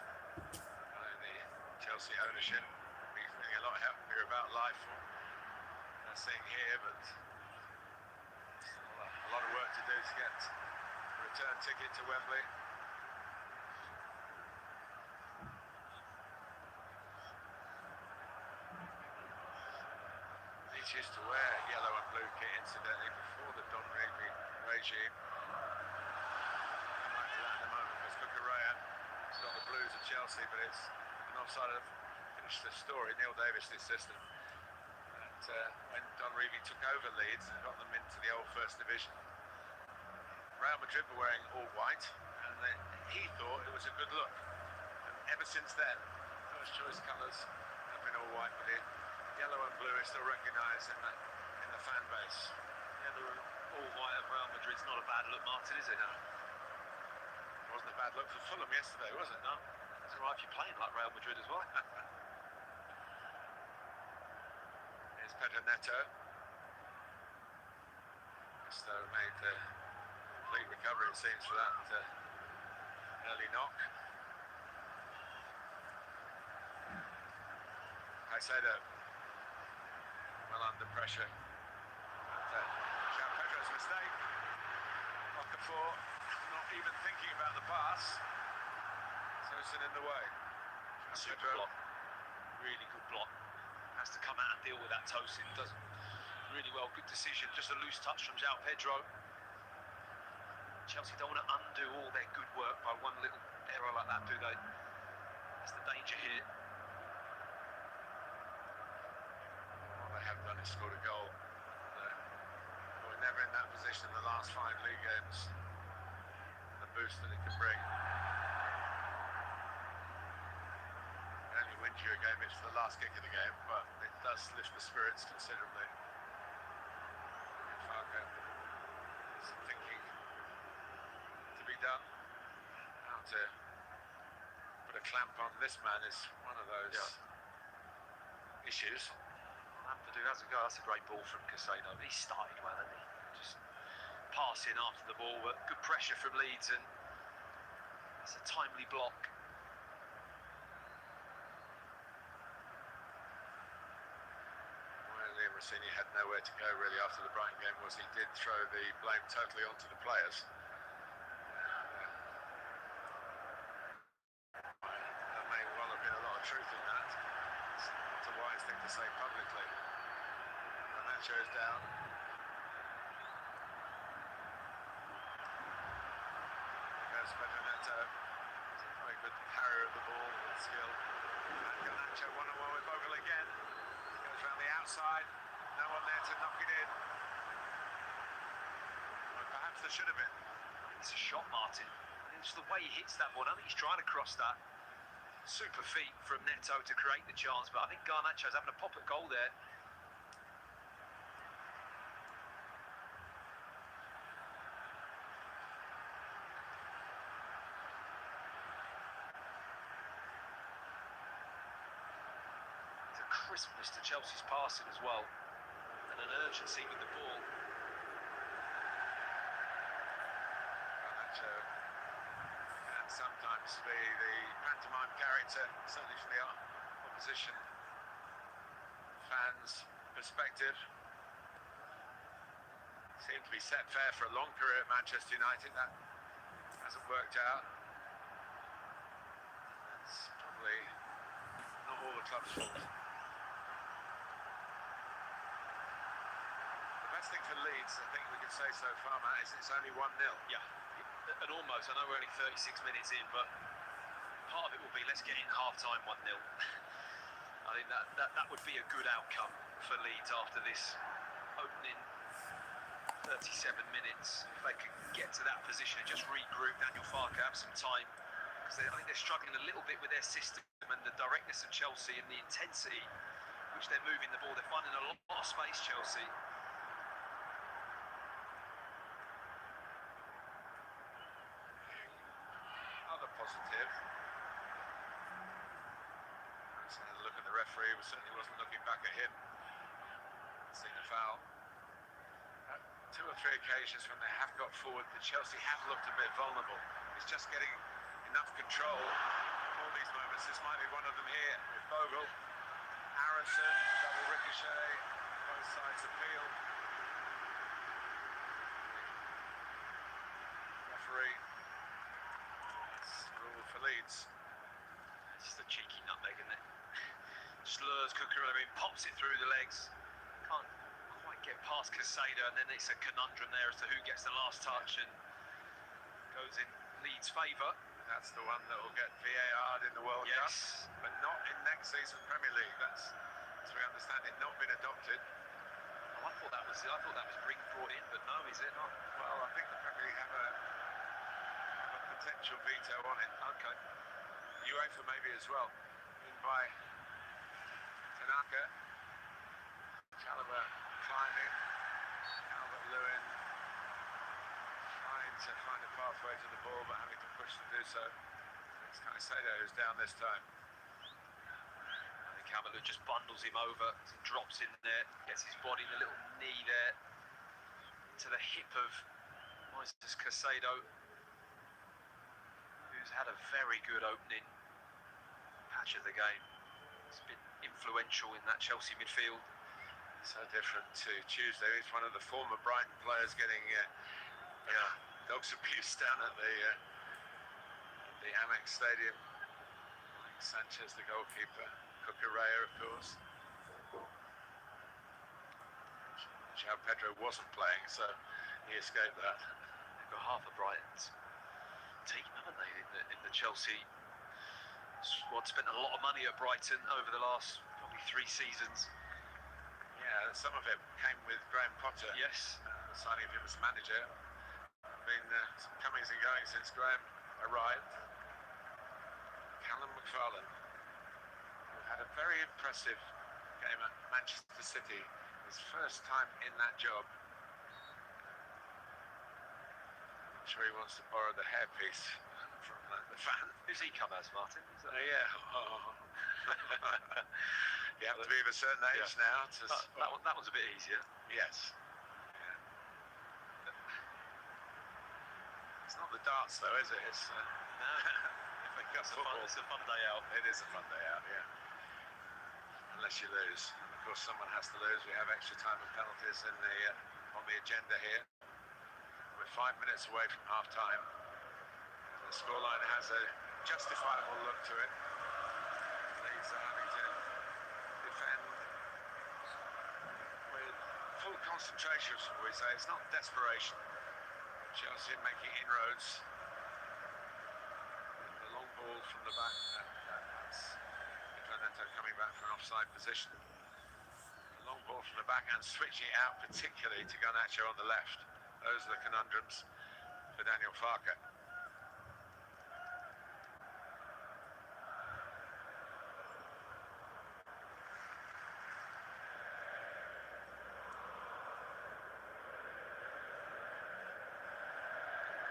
by the Chelsea ownership? We're feeling a lot happier about life than seeing here, but still a lot of work to do to get a return ticket to Wembley. Leeds used to wear yellow and blue kit, incidentally, before the Don Revie regime. Come back to that in a moment, because look at Raya. It's got the blues of Chelsea, but it's an offside of finished the story, Neil Davis' system. That when Don Revie took over Leeds and got them into the old First Division, Real Madrid were wearing all white, and he thought it was a good look. And ever since then, first choice colours have been all white, but yellow and blue is still recognised in the fan base. Yeah, the all white of Real Madrid's not a bad look, Martin, is it? No. It wasn't a bad look for Fulham yesterday, was it? No. It's all right if you're playing like Real Madrid as well. Here's Pedro Neto. Neto made the complete recovery, it seems, for that early knock. Caicedo, well under pressure. João Pedro's mistake. Okafor not even thinking about the pass. Tosin in the way. Super block. Really good block. Has to come out and deal with that. Tosin does really well. Good decision. Just a loose touch from João Pedro. Chelsea don't want to undo all their good work by one little error like that, do they? That's the danger here. What they have done is scored a goal. They were never in that position in the last 5 league games. The boost that it can bring. It only wins you a game if it's the last kick of the game, but it does lift the spirits considerably. Farke is thinking to be done. How to put a clamp on this man is one of those issues. Lampard has a go. That's a great ball from Caicedo. He started well, hasn't he? Just passing after the ball, but good pressure from Leeds, and it's a timely block. Well, Liam Rossini had nowhere to go really after the Brighton game. Was he did throw the blame totally onto the players. There may well have been a lot of truth in that. It's not a wise thing to say publicly. Nacho is down. There's Pedro Neto. He's a very good parrier of the ball with skill. And Nacho one-on-one with Bogle again. Goes around the outside. No one there to knock it in. Well, perhaps there should have been. It's a shot, Martin. It's the way he hits that one. I think he's trying to cross that. Super feet from Neto to create the chance, but I think Garnacho's having a pop at goal there. crispness to Chelsea's passing as well, and an urgency with the ball. And sometimes the pantomime character, certainly from the opposition fans' perspective, seemed to be set fair for a long career at Manchester United. That hasn't worked out. It's probably not all the club's fault. The best thing for Leeds, I think we can say so far, Matt, is it's only 1-0. Yeah, and almost, I know we're only 36 minutes in, but part of it will be, let's get in half-time 1-0. I think that would be a good outcome for Leeds after this opening 37 minutes. If they could get to that position and just regroup, Daniel Farke have some time, because I think they're struggling a little bit with their system and the directness of Chelsea and the intensity which they're moving the ball. They're finding a lot of space, Chelsea. Other positive. Let's have a look at the referee, who certainly wasn't looking back at him. Seen a foul. Two or three occasions when they have got forward, the Chelsea have looked a bit vulnerable. It's just getting enough control for these moments. This might be one of them here with Bogle. Aronson, double ricochet, both sides appeal. Referee, it's rule for Leeds. It's just a cheeky nutmeg, isn't it? Slurs Cucurella in, pops it through the legs. Can't quite get past Casado, and then it's a conundrum there as to who gets the last touch and goes in Leeds' favour. That's the one that will get VAR'd in the World Cup, but not in next season's Premier League. That's, as we understand it, not been adopted. Oh, I thought that was brought in, but no, is it not? Well, I think the Premier League have a potential veto on it. Okay. UEFA maybe as well. In by Tanaka. Chalobah climbing. Calvert-Lewin trying to find a pathway to the ball, but having to push to do so. It's Caicedo who's down this time. I think Calvert-Lewin just bundles him over, drops in there, gets his body in a little knee there to the hip of Moises Caicedo, who's had a very good opening patch of the game. He's been influential in that Chelsea midfield. So different to Tuesday. He's one of the former Brighton players getting dogs abuse down at the Amex Stadium. Like Sanchez, the goalkeeper. Cucurella, of course. João Pedro wasn't playing, so he escaped that. They've got half of Brighton's team, haven't they, in the Chelsea squad. Spent a lot of money at Brighton over the last probably 3 seasons. Yeah, some of it came with Graham Potter. Yes. The signing of him as manager. Been some comings and goings since Graham arrived. Callum McFarlane, who had a very impressive game at Manchester City. His first time in that job. I'm sure he wants to borrow the hairpiece from the fan. Who's he come as, Martin? Yeah. Oh. You have to be of a certain age now to that one's a bit easier. Yes. Yeah. It's not the darts though, is it? It's It's a fun day out. It is a fun day out, yeah. Unless you lose. And of course someone has to lose. We have extra time and penalties in on the agenda here. We're 5 minutes away from half time. The scoreline has a justifiable look to it. Leeds are having to defend with full concentration, shall we say. It's not desperation. Chelsea making inroads. The long ball from the back. That's Neto coming back from an offside position. The long ball from the back and switching it out particularly to Garnacho on the left. Those are the conundrums for Daniel Farke.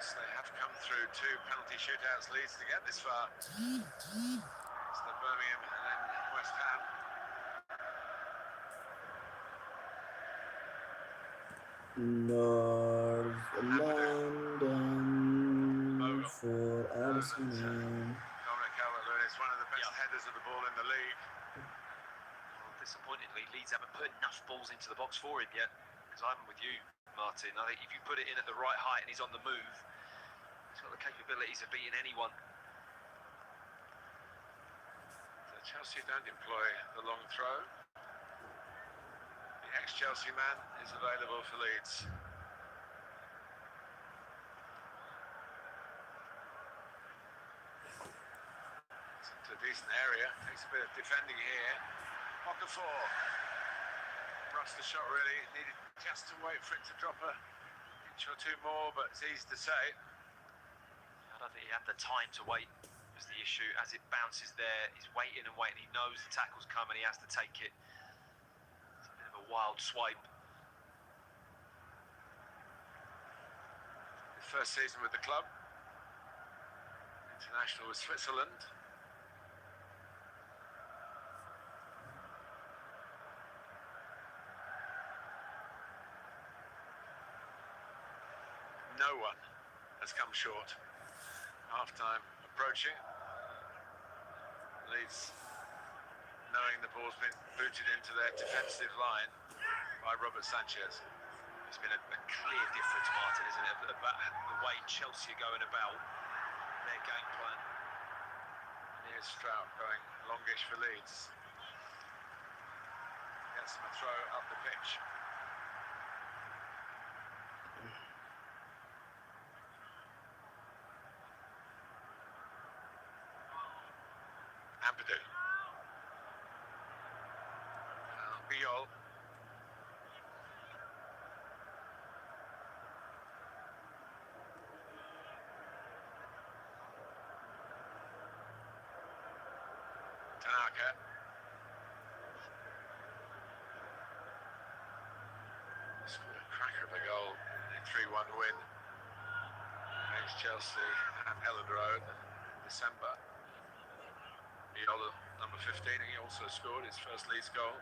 They have come through 2 penalty shootouts Leeds to get this far. It's the Birmingham and then West Ham. North London for Arsenal. Dominic Calvert-Lewin is one of the best headers of the ball in the league. Well, disappointingly, Leeds haven't put enough balls into the box for him yet. Because I'm with you, Martin. I think if you put it in at the right height and he's on the move, he's got the capabilities of beating anyone. So Chelsea don't employ the long throw. The ex-Chelsea man is available for Leeds. It's a decent area. Takes a bit of defending here. Okafor rushed the shot really. Needed just to wait for it to drop an inch or two more, but it's easy to say. I don't think he had the time to wait was the issue. As it bounces there, he's waiting and waiting. He knows the tackle's coming, he has to take it. It's a bit of a wild swipe. His first season with the club. International with Switzerland. No one has come short. Half-time approaching. Leeds, knowing the ball's been booted into their defensive line by Robert Sanchez. It's been a clear difference, Martin, isn't it? About the way Chelsea are going about their game plan. And here's Stroud going longish for Leeds. Gets him a throw up the pitch. Ampadu. Biol. Tanaka. Scored a cracker of a goal in a 3-1 win against Chelsea at Ellen Road in December. Viola, number 15, he also scored his first Leeds goal.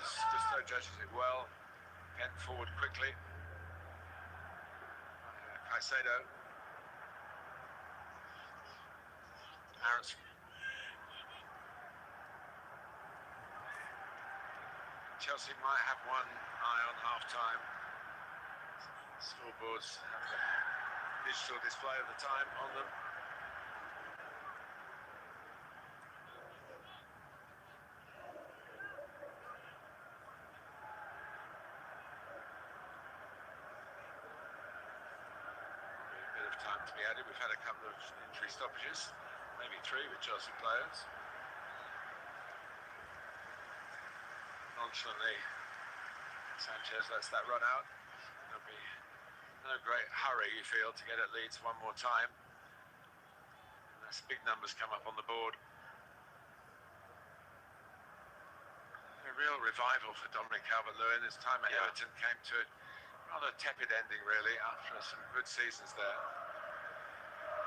Gusto judges it well, getting forward quickly. Caicedo. Aronson. Chelsea might have one eye on half-time. Scoreboards have the digital display of the time on them. A bit of time to be added. We've had a couple of injury stoppages, maybe 3 with Chelsea players. Nonchalantly, Sanchez lets that run out. There'll be no great hurry, you feel, to get at Leeds one more time. That's big numbers come up on the board. A real revival for Dominic Calvert-Lewin. His time at Everton came to a rather tepid ending, really, after some good seasons there.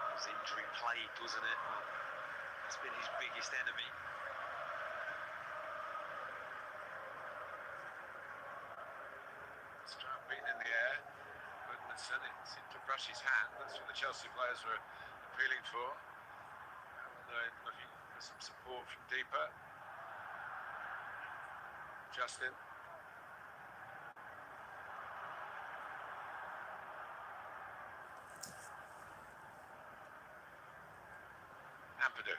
It was injury plagued, wasn't it? It's been his biggest enemy. Stroud beaten in the air. Goodmanson, it seemed to brush his hand. That's what the Chelsea players were appealing for. Calvert-Lewin looking for some support from deeper. Justin. Ampadu.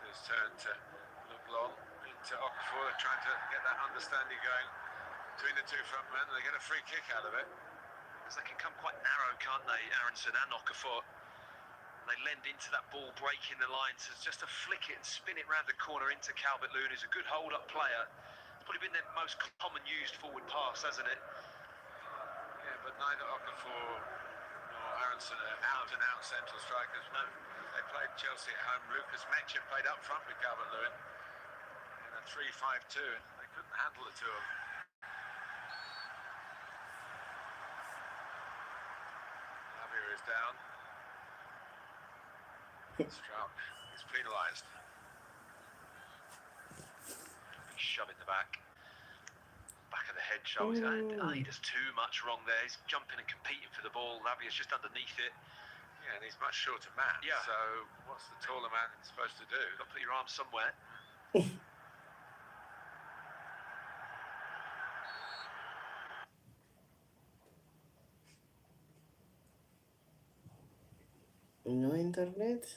His turn to look long into Okafor, trying to get that understanding going between the two front men. They get a free kick out of it. Because they can come quite narrow, can't they, Aronson and Okafor? They lend into that ball, breaking the line, so just to flick it and spin it round the corner into Calvert-Lewin, who's a good hold-up player. It's probably been their most common used forward pass, hasn't it? Yeah, but neither Okafor nor Aronson are out-and-out central strikers. No, they played Chelsea at home. Lucas Mecha played up front with Calvert-Lewin in a 3-5-2, and they couldn't handle the two of them. is down. Stroud is penalised. Shove in the back of the head shows. He does too much wrong there. He's jumping and competing for the ball. Lavia's just underneath it. Yeah, and he's much shorter man. Yeah. So what's the taller man supposed to do? You've got to put your arm somewhere. No internet.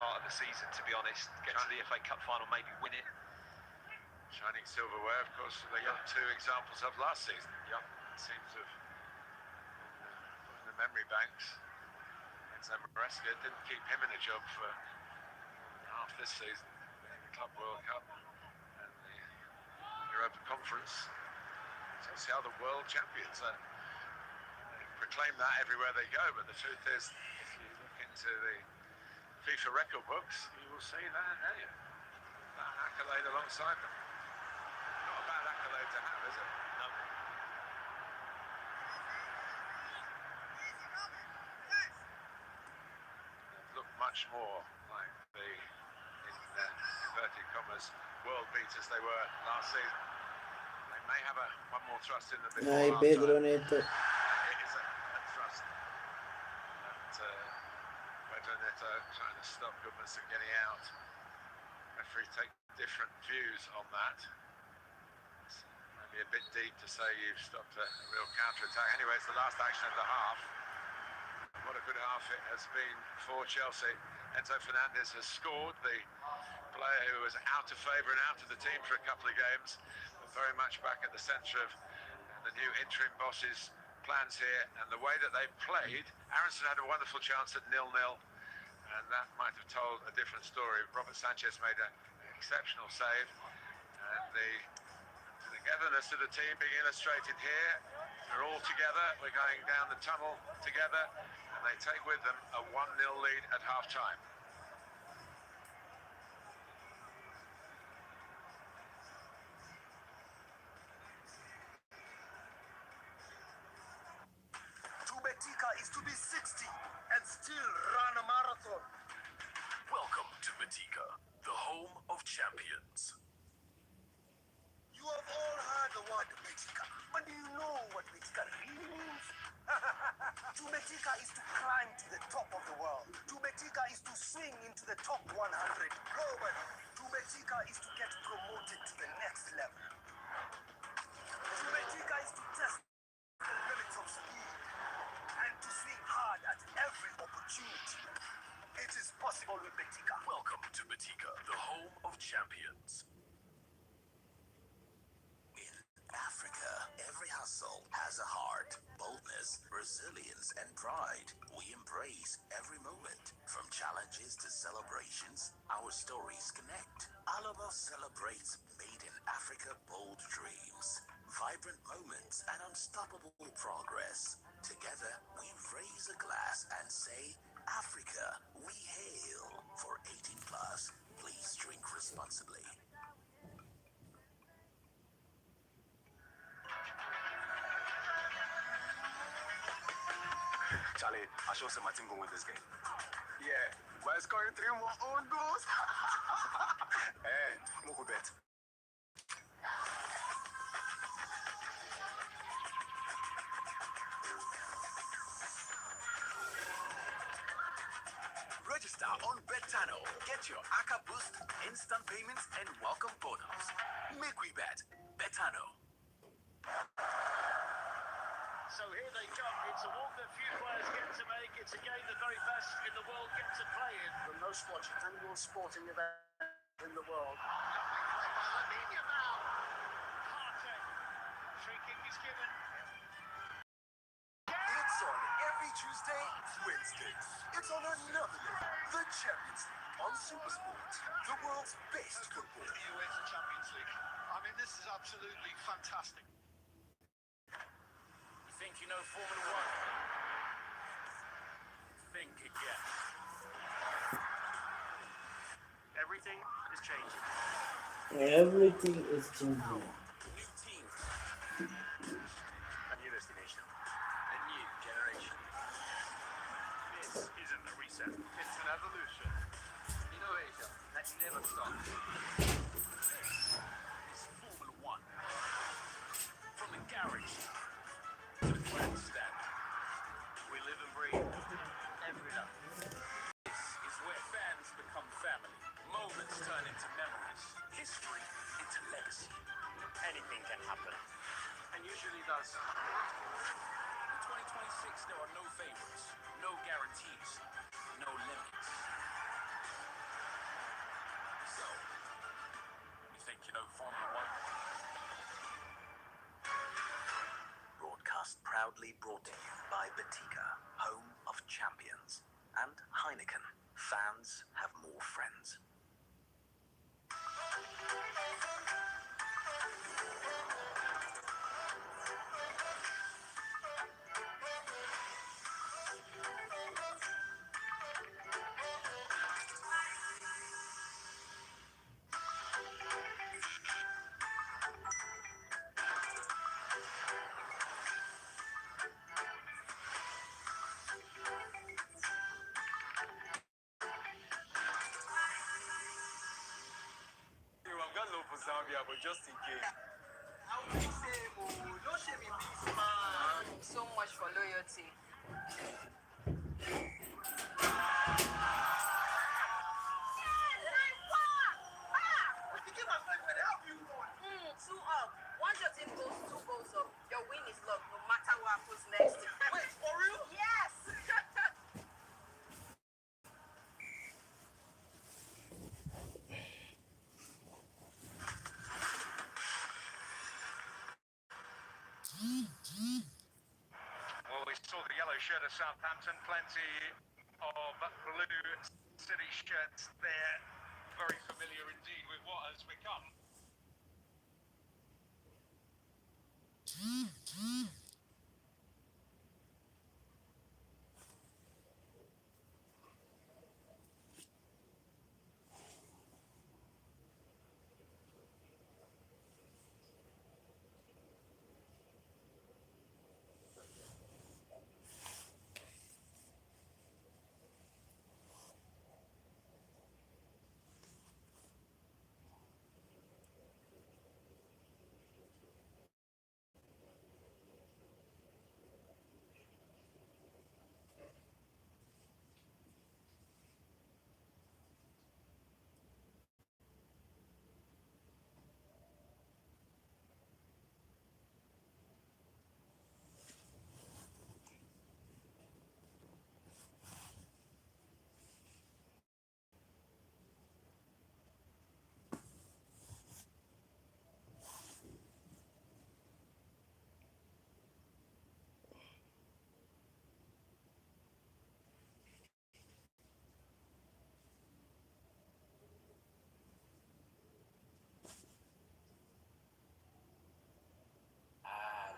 Part of the season, to be honest. Get to the FA Cup final, maybe win it. Shining silverware, of course, they got two examples of last season. Yep. It seems to have put in the memory banks. Enzo Maresca didn't keep him in a job for half this season. The Club World Cup and the Europa Conference. Chelsea are the world champions. They proclaim that everywhere they go, but the truth is, if you look into the FIFA record books, you will see that, that accolade alongside them. Not a bad accolade to have, is it? No. They look much more like the, in inverted commas, world beaters they were last season. They may have one more thrust in them before Ay, Pedro Neto. It is a thrust. Pedro Neto trying to stop Goodmanson getting out. Referees take different views on that. It's maybe a bit deep to say you've stopped a real counter-attack. Anyway, it's the last action of the half. What a good half it has been for Chelsea. Enzo Fernandez has scored, the player who was out of favour and out of the team for a couple of games, but very much back at the centre of the new interim boss's plans here. And the way that they've played, Aronson had a wonderful chance at 0-0, and that might have told a different story. Robert Sanchez made an exceptional save, and the togetherness of the team being illustrated here. They're all together, we're going down the tunnel together, and they take with them a 1-0 lead at half-time. Betika is to be 60 and still run a marathon. Welcome to Betika, the home of champions. You have all heard the word Betika, but do you know what Betika really means? To Betika is to climb to the top of the world. To Betika is to swing into the top 100 globally. To Betika is to get promoted to the next level. To Betika is to test the limits of speed and to swing hard at every opportunity. It is possible with Betika. Welcome to Betika, the home of champions. In Africa, every hustle has a heart, boldness, resilience, and pride. We embrace every moment. From challenges to celebrations, our stories connect. Alaba celebrates Made in Africa bold dreams, vibrant moments, and unstoppable progress. Together, we raise a glass and say, Africa, we hail. For 18 plus, please drink responsibly. Charlie, I sure said my team gonna win this game. Yeah, by scoring 3 more own goals. Hey, local bet. Register on Bet Betano, get your ACA boost, instant payments, and welcome bonus. Make we bet. Betano. So here they come. It's a walk that few players get to make. It's a game the very best in the world get to play in. The most watched annual sporting event in the world. Free kick is given. It's on every Tuesday, Wednesday. It's on another level. The Champions League on SuperSport. The world's best football. The UEFA Champions League. I mean, this is absolutely fantastic. You think you know Formula One? Think again. Everything is changing. Everything is changing. New teams. A new destination. A new generation. This isn't a reset. It's an evolution. Innovation that never stops. This is Formula One. From the garage to the grandstand. We live and breathe every night. This is where fans become family. Moments turn into memories. History into legacy. Anything can happen. And usually does. In 2026, there are no favorites, no guarantees, no limits. So, you think you know Formula One? Broadcast proudly brought to you by Betika, home of champions, and Heineken. Fans have more friends. Zambia, but just in case. So much for loyalty. Two up. Once your team goes 2 goals up, your win is locked no matter what happens next. Wait, for real? Yes! Well, we saw the yellow shirt of Southampton, plenty of blue City shirts there. Very familiar indeed with what has become.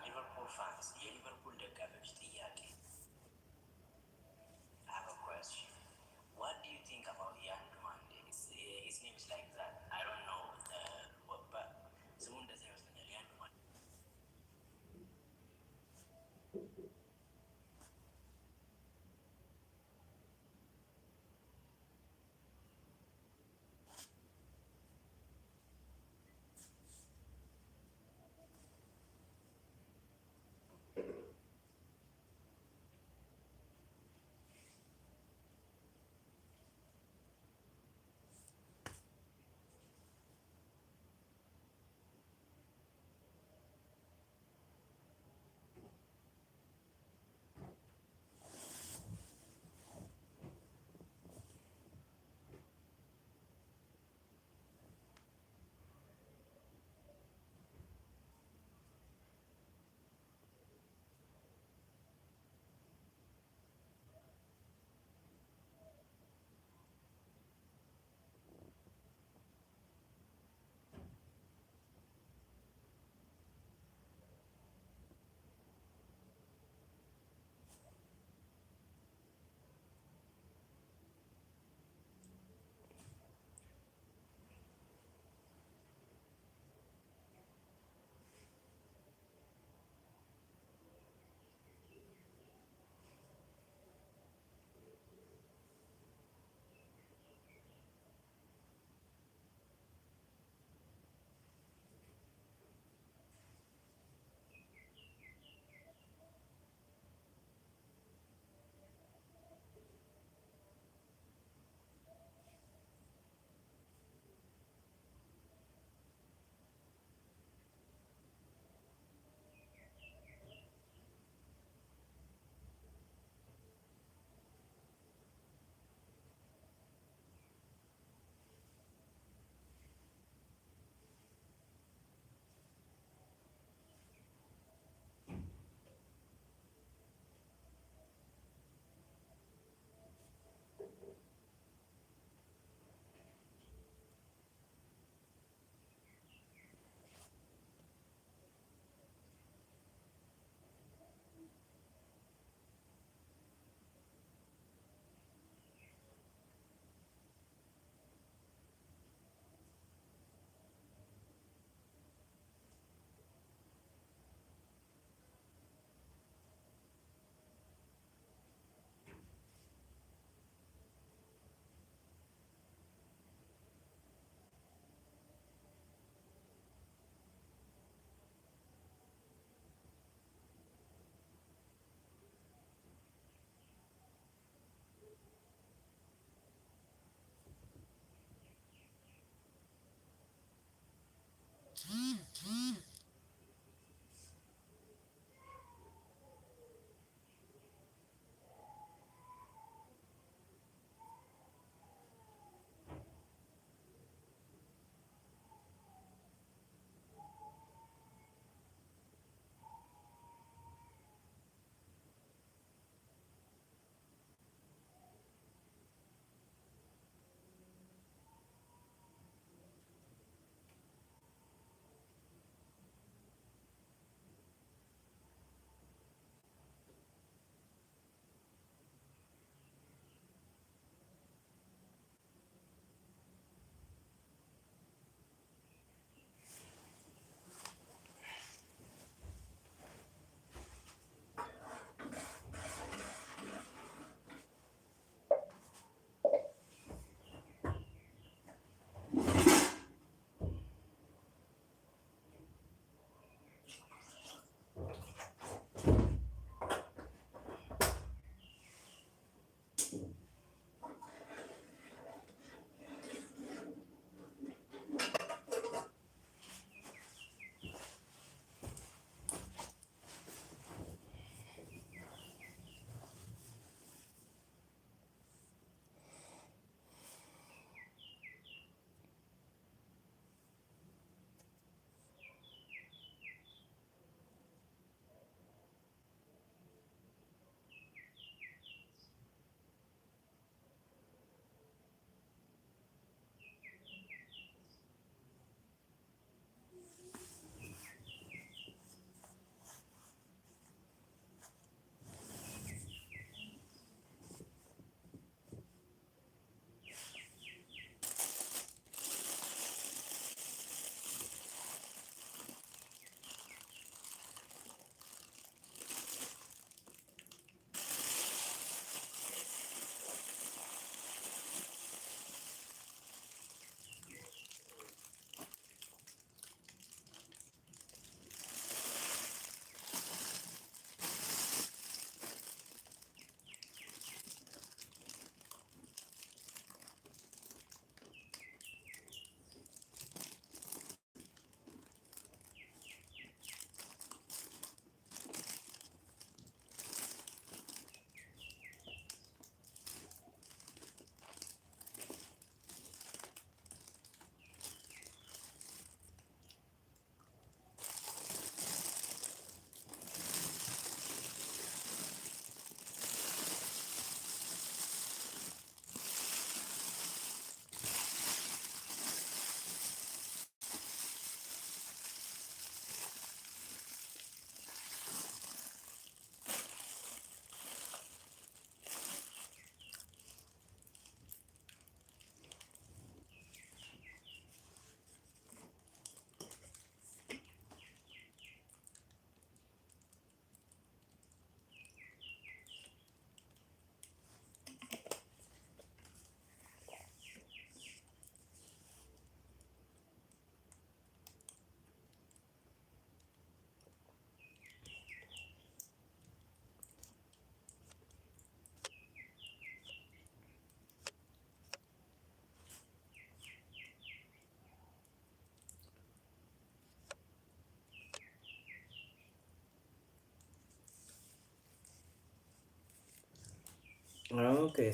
Liverpool fans, የሊቨርፑል ደጋፊዎች ጥያቄ. I have a question. What do you think about young man? His name is like that. I don't know but ስሙ እንደዚህ ይመስለኛል young man.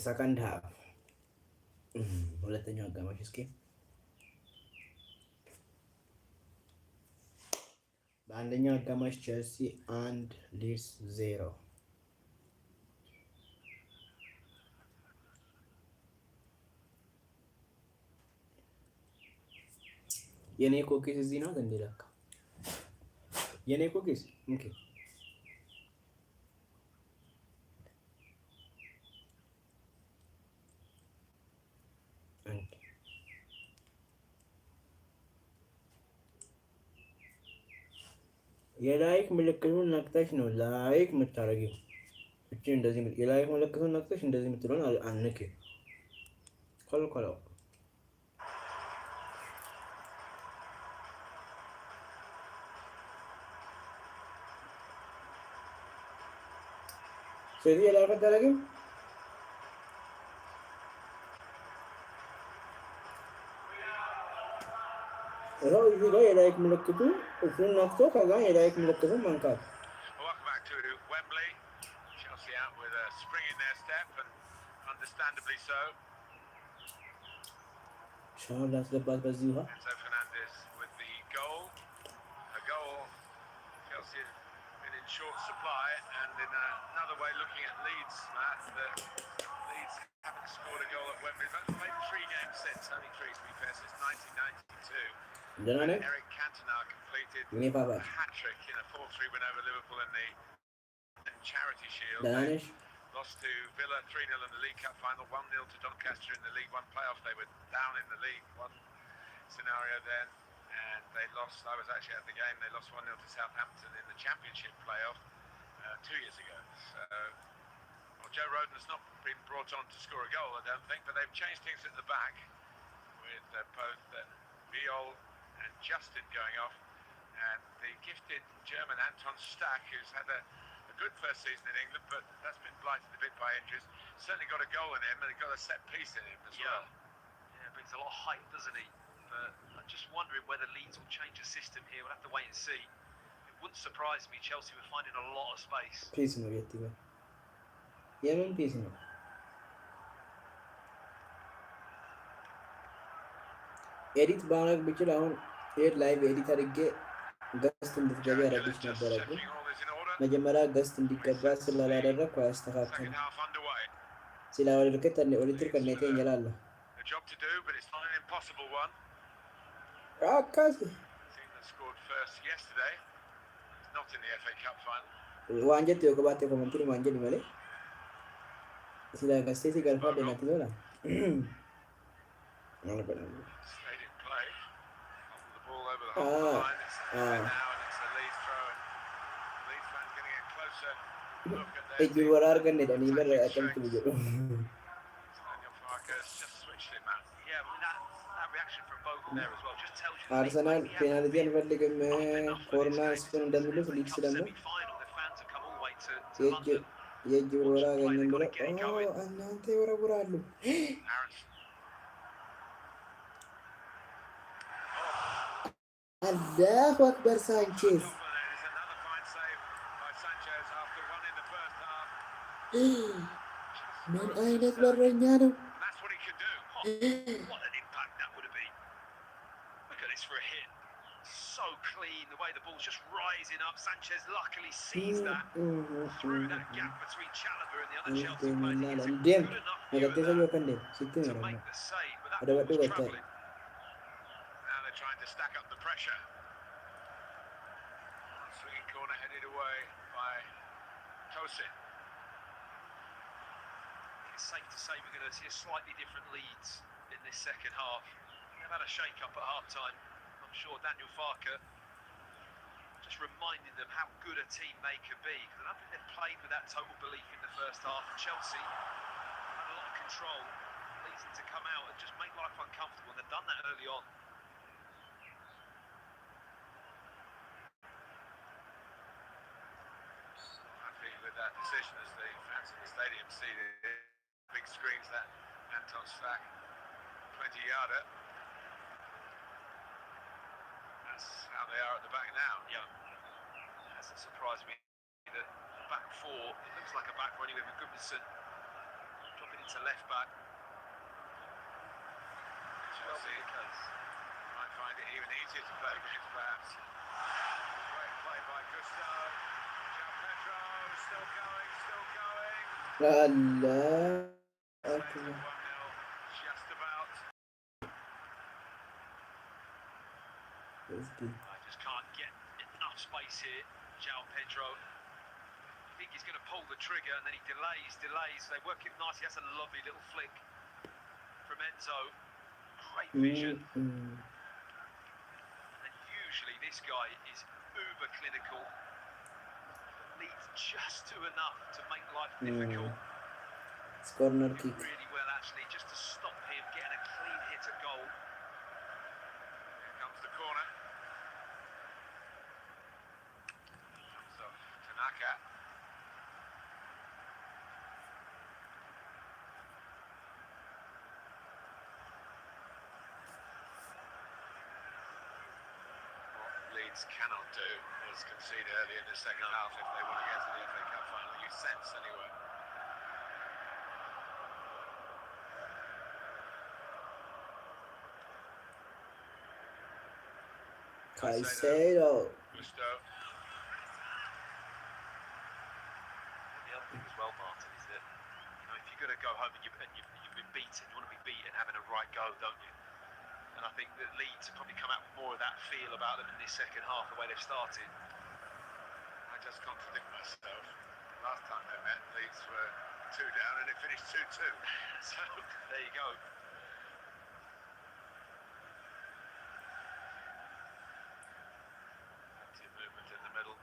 ሰከንድ ሀፍ ሁለተኛው አጋማሽ እስኪ በአንደኛው አጋማሽ ቼልሲ 1 ሊድስ 0 የኔ ኮኪስ እዚህ ናት እንዴ? ለካ የኔ ኮኪስ ኦኬ። የላይክ ምልክቱን ነክተሽ ነው ላይክ የምታረጊው። እቺ እንደዚህ የላይክ ምልክቱን ነክተሽ እንደዚህ የምትለውን አንክ ኮልኮላው ስለዚህ የላይክ አታረጊም። ይኸው እዚህ ጋር የላይክ ምልክቱ እሱን ነክቶ ከዛ የላይክ ምልክቱን መንካት። ሻውን ላስገባት በዚህ ውሃ short supply, and in another way looking at Leeds, Matt, that Leeds haven't scored a goal at Wembley. They've played 3 games since, only 3 to be fair, since 1992. And Eric Cantona completed a hat-trick in a 4-3 win over Liverpool in the Charity Shield. Lost to Villa 3-0 in the League Cup final, 1-0 to Doncaster in the League One playoff. They were down in the League One scenario then. And they lost, I was actually at the game, they lost 1-0 to Southampton in the Championship playoff 2 years ago. So, well, Joe Rodon's not been brought on to score a goal, I don't think, but they've changed things at the back with both Viol and Justin going off. And the gifted German Anton Stack, who's had a good first season in England, but that's been blighted a bit by injuries, certainly got a goal in him and he got a set piece in him as well. Yeah, brings a lot of height, doesn't he? But I'm just wondering whether Leeds will change the system here. We'll have to wait and see. It wouldn't surprise me. Chelsea were finding a lot of space. Peace no gettiler. Yemen peace no. ኤዲት ባረግ ብችል አሁን ሄድ ላይቭ ኤዲት አድርጌ ገስት እንድትገባ ያደረግች ነበረ፣ ግን መጀመሪያ ገስት እንዲገባ ስላላደረግኩ አያስተካክልም። ሲላወልከት ኦሊትር ከነቴ እንጀላለ job to do, but it's not an impossible one. Rakas. The team that scored first yesterday is not in the FA Cup final. Wanje teo ko batte commentary wanje ni male. Sila gaste si galfa de nati dola. Mana pala. Stayed in play. The ball over the whole line. It's now and it's a Leeds throw. Leeds fans going to get closer. Look at that. Ejur warar ganne da ni bar attempt bijo. አርሰናል ፔናልቲ አንፈልግም ኮርና ስፒን እንደሚሉት ሊድስ ደግሞ የእጅ ውርወራ አገኘን ብለው እናንተ ይወረውራሉ። አላሁ አክበር ሳንቼዝ ምን አይነት በረኛ ነው! Just rising up. Sanchez luckily sees that through that gap between Chalobah and the other Chelsea players. He's good enough to make the save, but that ball was travelling. Now they're trying to stack up the pressure. Swinging corner headed away by Tosin. It's safe to say we're going to see a slightly different Leeds in this second half. They've had a shake-up at half-time. I'm sure Daniel Farke just reminding them how good a team they could be, because I don't think they've played with that total belief in the first half. And Chelsea had a lot of control, leads them to come out and just make life uncomfortable, and they've done that early on. Happy with that decision as the fans in the stadium see the big screens, that Anton Stack 20-yarder. How they are at the back now. Yeah, it hasn't surprised me that back four, it looks like a back four anyway with Goodmanson dropping It's a left back. Chelsea might find it even easier to play against, perhaps. Great play by Gusto. João Pedro still going, still going. Allah. 1-0, just about. I just can't get enough space here. João Pedro. I think he's going to pull the trigger and then he delays. They work it nicely. That's a lovely little flick from Enzo. Great vision. And usually this guy is uber clinical. Leeds just do enough to make life difficult. It's corner kick. Really well actually, just to stop him getting a clean hit at goal. Here comes the corner. Comes off Tanaka. Leeds cannot do is concede early in the second half if they want to get to the FA Cup final. You sense anyway. Caicedo. Gusto. The other thing as well, Martin, is that if you're going to go home and you've been beaten, you want to be beaten having a right go, don't you? And I think that Leeds have probably come out with more of that feel about them in this second half, the way they've started. I just contradict myself. Last time they met, Leeds were 2 down and it finished 2-2. So there you go. Plenty of movement in the middle.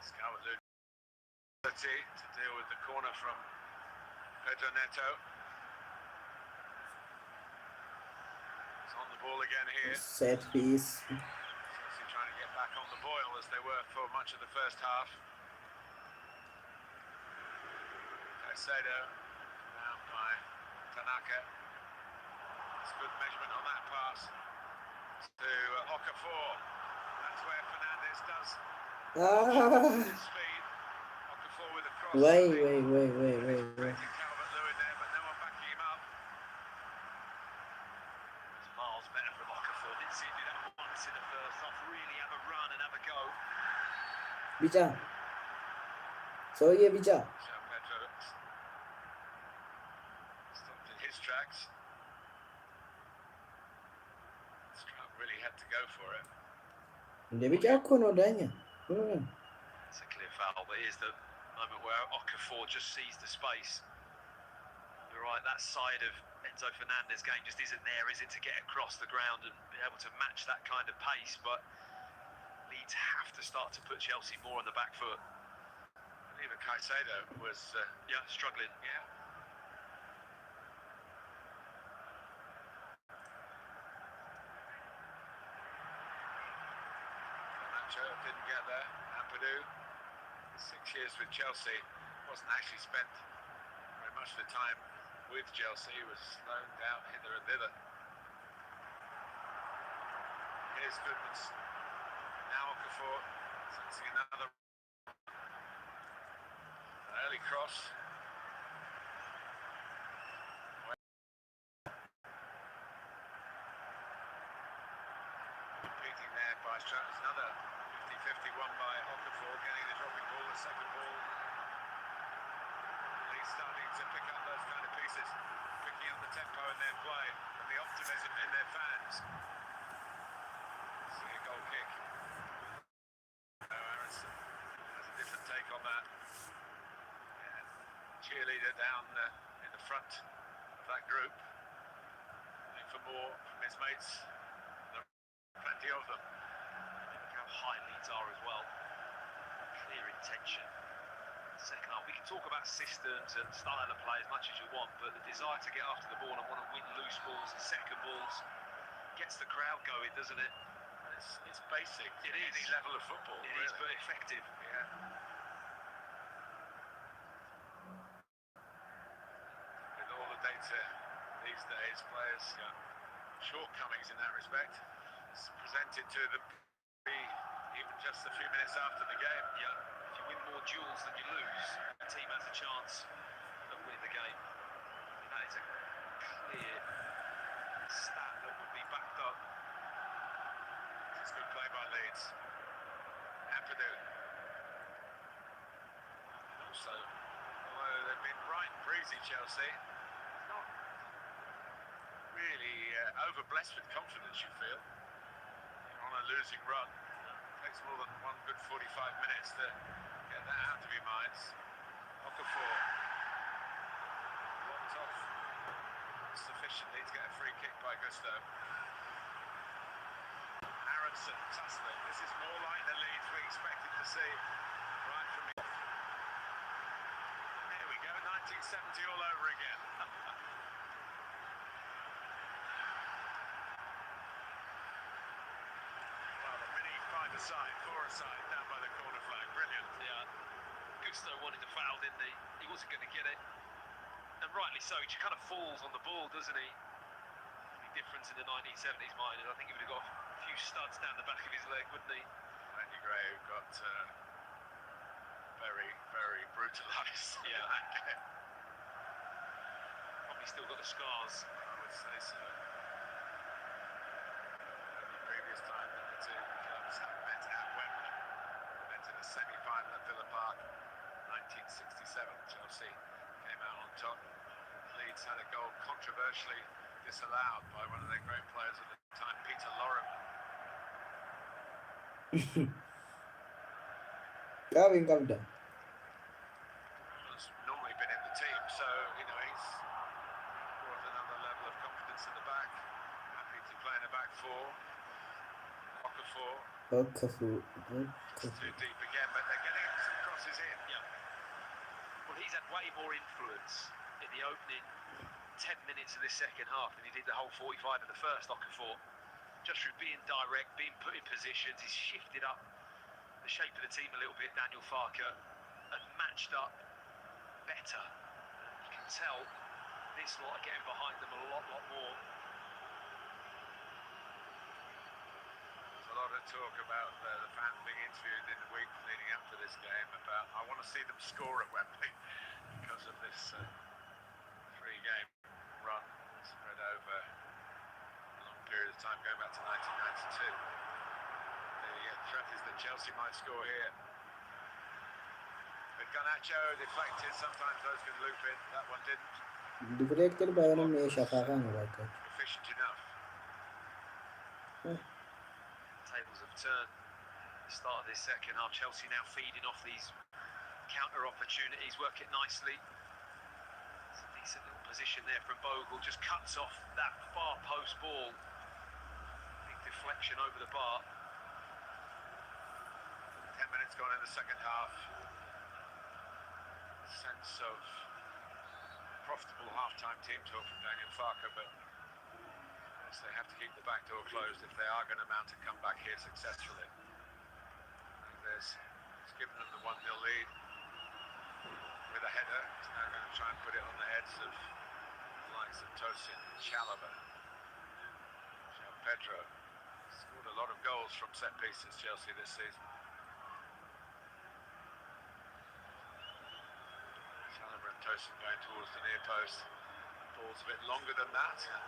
Scout to deal with the corner from Pedro Neto. He's on the ball again here. Set piece. Chelsea trying to get back on the boil as they were for much of the first half. Caicedo down by Tanaka. It's good measurement on that pass to Okafor. That's where Fernandes does his speed. Okafor with a cross. Wait. Calvert-Lewin there, but no one backing him up. It's miles better from Okafor. Didn't see him do that once in the first half. Really have a run and have a go. Bicha. So yeah, Bicha. João Pedro stopped in his tracks. Stroud really had to go for it. እንደ ቢጫ እኮ ነው ዳኛ። It's a clear foul, but here's the moment where Okafor just sees the space. You're right, that side of Enzo Fernandez's game just isn't there, is it, to get across the ground and be able to match that kind of pace, but Leeds have to start to put Chelsea more on the back foot. Even Caicedo was struggling. Yeah. Nacho didn't get there. Ampadu, 6 years with Chelsea, wasn't actually spent very much of the time with Chelsea. He was loaned out hither and thither. Here's Goodman's. Now Okafor sensing another early cross. Competing there by Stroud. There's another 50-50 one by Okafor, getting the dropping ball, the second ball. He's starting to pick up those kind of pieces, picking up the tempo in their play and the optimism in their fans. See a goal kick. Aronson has a different take on that. Cheerleader down in the front of that group, looking for more from his mates. There are plenty of them. Look how high Leeds are as well. Clear intention. Second half, we can talk about systems and style of play as much as you want, but the desire to get after the ball and want to win loose balls and second balls gets the crowd going, doesn't it? And it's basic. It is. Any level of football. It is, but effective. Yeah. Data these days, players' shortcomings in that respect. It's presented to them even just a few minutes after the game. Yeah, if you win more duels than you lose, the team has a chance of winning the game. And that is a clear stat that would be backed up. It's good play by Leeds. Ampadu. Also, although they've been bright and breezy, Chelsea, not really over-blessed with confidence, you feel. You're on a losing run. It takes more than one good 45 minutes to get that out of your minds. Okafor blocked off sufficiently to get a free kick by Gusto. Aronson tussling. This is more like the Leeds we expected to see right from the off. Here we go, 1970 all over again. Well, the mini five-a-side, four-a-side down by the corner flag. Brilliant. Yeah. Gusto wanted to foul, didn't he? He wasn't going to get it. And rightly so, he just kind of falls on the ball, doesn't he? The difference in the 1970s mind is I think he would have got a few studs down the back of his leg, wouldn't he? Andy Gray got very, very brutalised. Yeah. Probably still got the scars. I would say so. The previous time that the two clubs have met at Wembley, met in a semi-final at Villa Park, 1967. Chelsea came out on top. Leeds had a goal controversially disallowed by one of their great players at the time, Peter Lorre. Gavin Gavda. Has normally been in the team, so you know he's brought another level of confidence in the back. Happy to play in the back four. Okafor. Too deep again, but they're getting some crosses in. Yeah. Well, he's had way more influence in the opening 10 minutes of this second half than he did the whole 45 of the first. Okafor, just through being direct, being put in positions, he's shifted up the shape of the team a little bit, Daniel Farke, and matched up better. You can tell this lot are getting behind them a lot more. There's a lot of talk about the fans being interviewed in the week leading up to this game about I want to see them score at Wembley because of this three-game run spread over a long period of time going back to 1992. The threat is that Chelsea might score here. But Garnacho deflected, sometimes those can loop in, that one didn't. Deflected by one Efficient enough. Tables have turned. The start of this second half, Chelsea now feeding off these counter opportunities, work it nicely. It's a decent little position there from Bogle, just cuts off that far post ball. Big deflection over the bar. 10 minutes gone in the second half. Sense of profitable half-time team talk from Daniel Farke, but yes, they have to keep the back door closed if they are going to mount a comeback here successfully. And it's given them the 1-0 lead with a header. He's now going to try and put it on the heads of the likes of Tosin, Chalobah, João Pedro. Scored a lot of goals from set pieces, Chelsea, this season. Chalobah and Tosin going towards the near post. Ball's a bit longer than that. And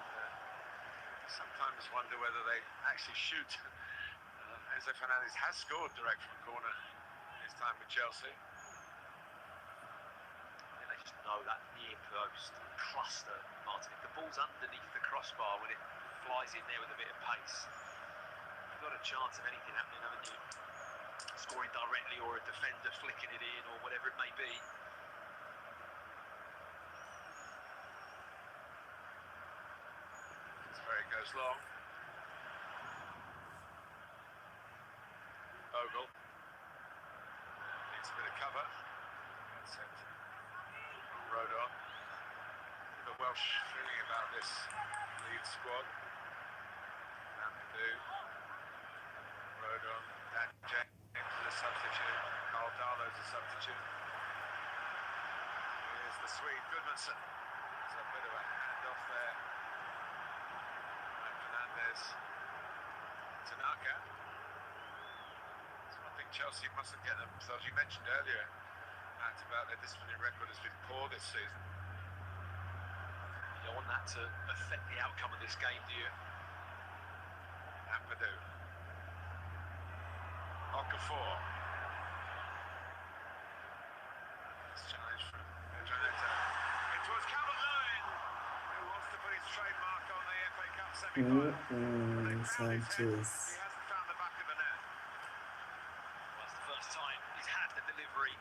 sometimes wonder whether they actually shoot. Enzo Fernandez has scored direct from a corner this time with Chelsea. I think they just know that near post cluster, Martin. If the ball's underneath the crossbar when it flies in there with a bit of pace, you've got a chance of anything happening, haven't you? Scoring directly or a defender flicking it in or whatever it may be. Goes long. Bogle needs a bit of cover. That's it. Rodon. The Welsh feeling about this Leeds squad. Ampadu. Rodon. Dan James is a substitute. Carl Darlow's a substitute. Here's the Swede, Goodmanson. There's a bit of a handoff there. Fernandez, Tanaka. It's one thing Chelsea mustn't get themselves. You mentioned earlier, Matt, about their disciplinary record has been poor this season. You don't want that to affect the outcome of this game, do you? Ampadu. Okafor. This challenge from Pedro Neto. In towards Calvert-Lewin, who wants to put his trademark on the FA Cup semi-final. Sanchez. He hasn't found the back of the net. Well, it's the first time he's had the delivery.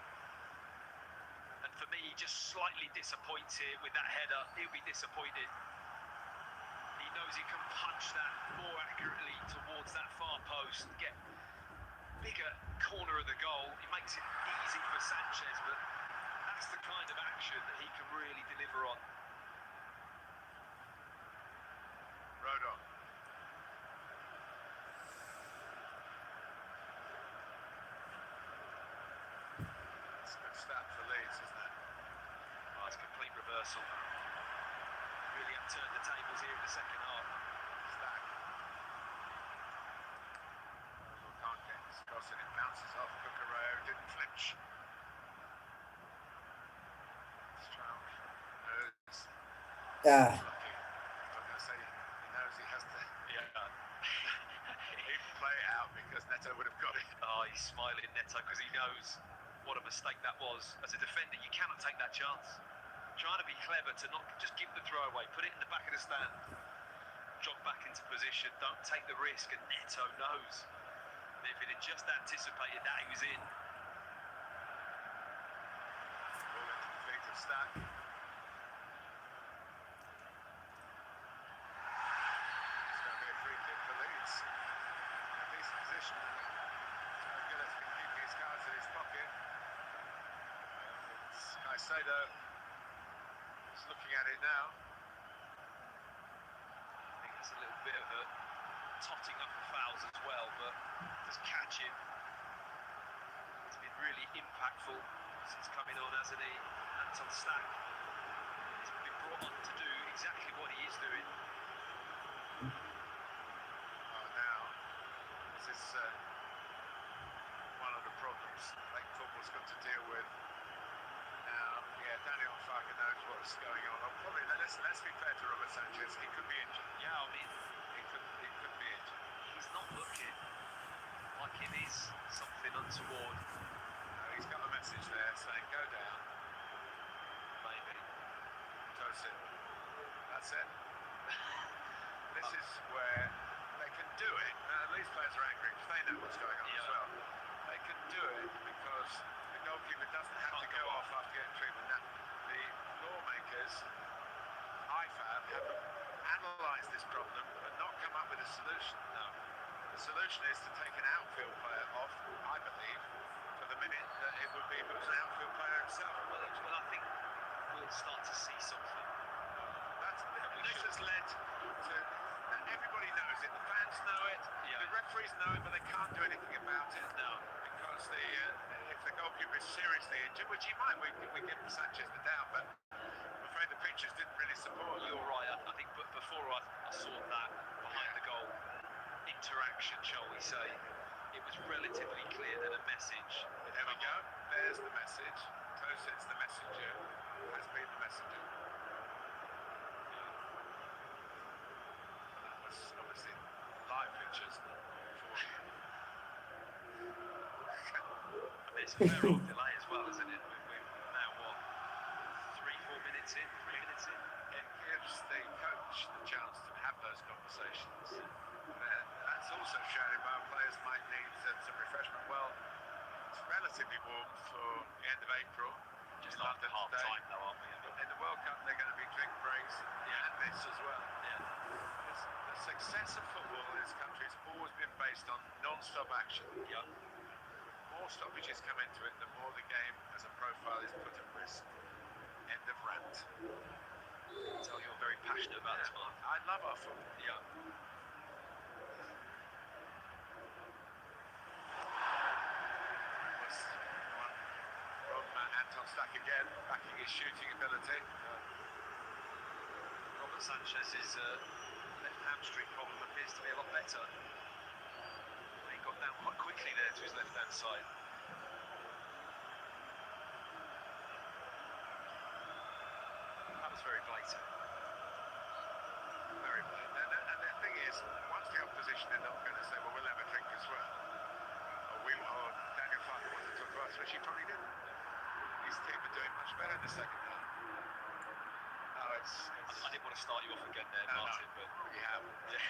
And for me, he just slightly disappoints here with that header. He'll be disappointed. He knows he can punch that more accurately towards that far post, get bigger corner of the goal. He makes it easy for Sanchez, but that's the kind of action that he can really deliver on. Rodon. It's a good start for Leeds, isn't it? Oh, it's a complete reversal. Really have turned the tables here in the second half. Stack. Can't get this cross and it bounces off Bucaro, didn't flinch. Stroud knows. Ah. Lucky. I'm going to say he knows he has to. Yeah. He play it out because Neto would have got it. Oh, he's smiling, Neto, because he knows what a mistake that was. As a defender, you cannot take that chance. Trying to be clever to not just give the throw away, put it in the back of the stand, drop back into position, don't take the risk, and Neto knows. And if it had just anticipated that he was in. Ball into the feet of Stack. It's going to be a free kick for Leeds. In a decent position. Gillis can keep his cards in his pocket. It's Caicedo is looking at it now. I think that's a little bit of a totting up the fouls as well, but just catch it. It's been really impactful since coming on, hasn't he? Anton Stack. He's been brought on to do exactly what he is doing. Oh, now, this is one of the problems late football's got to deal with. Now, yeah, Daniel Farker knows what's going on. Probably, let's be fair to Robert Sanchez, he could be injured. Yeah, I mean, he could be injured. He's not looking like it is something untoward. He's got a message there saying, go down. Maybe. Tosin. That's it. This is where they can do it. These players are angry because they know what's going on as well. They can do it because the goalkeeper doesn't have to go off after getting treatment. Now, the lawmakers, IFAB, have analysed this problem but not come up with a solution. No. The solution is to take an outfield player off, I believe, for the minute that it would be if it was an outfield player himself. Well, I think we'll start to see something. This has led to, everybody knows it, the fans know it, the referees know it, but they can't do anything about it now because if the goalkeeper is seriously injured, which he might, we give Sanchez the doubt, but I'm afraid the pictures didn't really support it. You're right, I think before I saw that behind the goal interaction, shall we say, it was relatively clear that a message. There we go, there's the message. Tosin's the messenger, has been the messenger. Obviously, live pictures. It's a fair old delay as well, isn't it? We're now, what, 3-4 minutes in? 3 minutes in? It gives the coach the chance to have those conversations. That's also shown him our players might need some refreshment. Well, it's relatively warm for the end of April. Just after half time, though, aren't we? In the World Cup, they're going to be drink breaks and this as well. The success of football in this country has always been based on non-stop action. Yeah. The more stoppages come into it, the more the game as a profile is put at risk. End of rant. So you're very passionate about this, Mark. I love our football. Yeah. From Anton Stack again, backing his shooting ability. Robert Sanchez's left hamstring problem appears to be a lot better. He got got down quite quickly there to his left-hand side. That was very blatant. Very blatant. And the thing is, once the opposition are not going to say, well, we'll have a drink as well, or Daniel Farke wanted to talk to us, which he probably didn't. His team are doing much better in the second half. Oh, I didn't want to start you off again there, Martin, but you have. Yeah.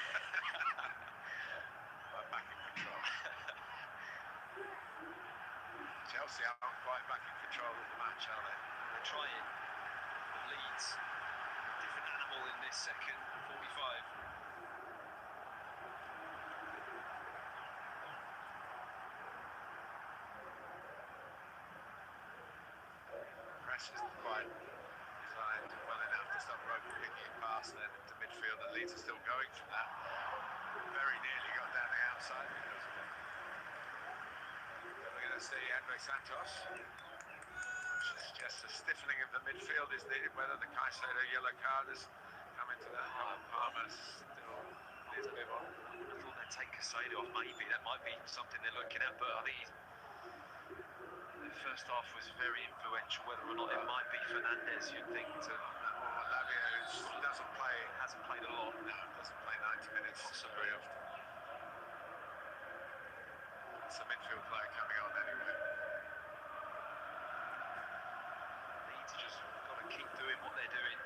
But back in control. Chelsea aren't quite back in control of the match, are they? They're trying. Leeds, different animal in this second 45. Press isn't quite designed well enough to stop Roper picking it past then into midfield, and Leeds are still going from that. Very nearly got down the outside because of it. Then we're going to see Andre Santos. Just a stiffening of the midfield is needed, whether the Caicedo yellow card has come into that. Palmer still needs a bit more. I thought they'd take Caicedo off, maybe. That might be something they're looking at, but I think the first half was very influential, whether or not it might be Fernandes, you'd think, or Lavia, who hasn't played a lot. No, doesn't play 90 minutes very often. It's a midfield player coming on anyway. Keep doing what they're doing.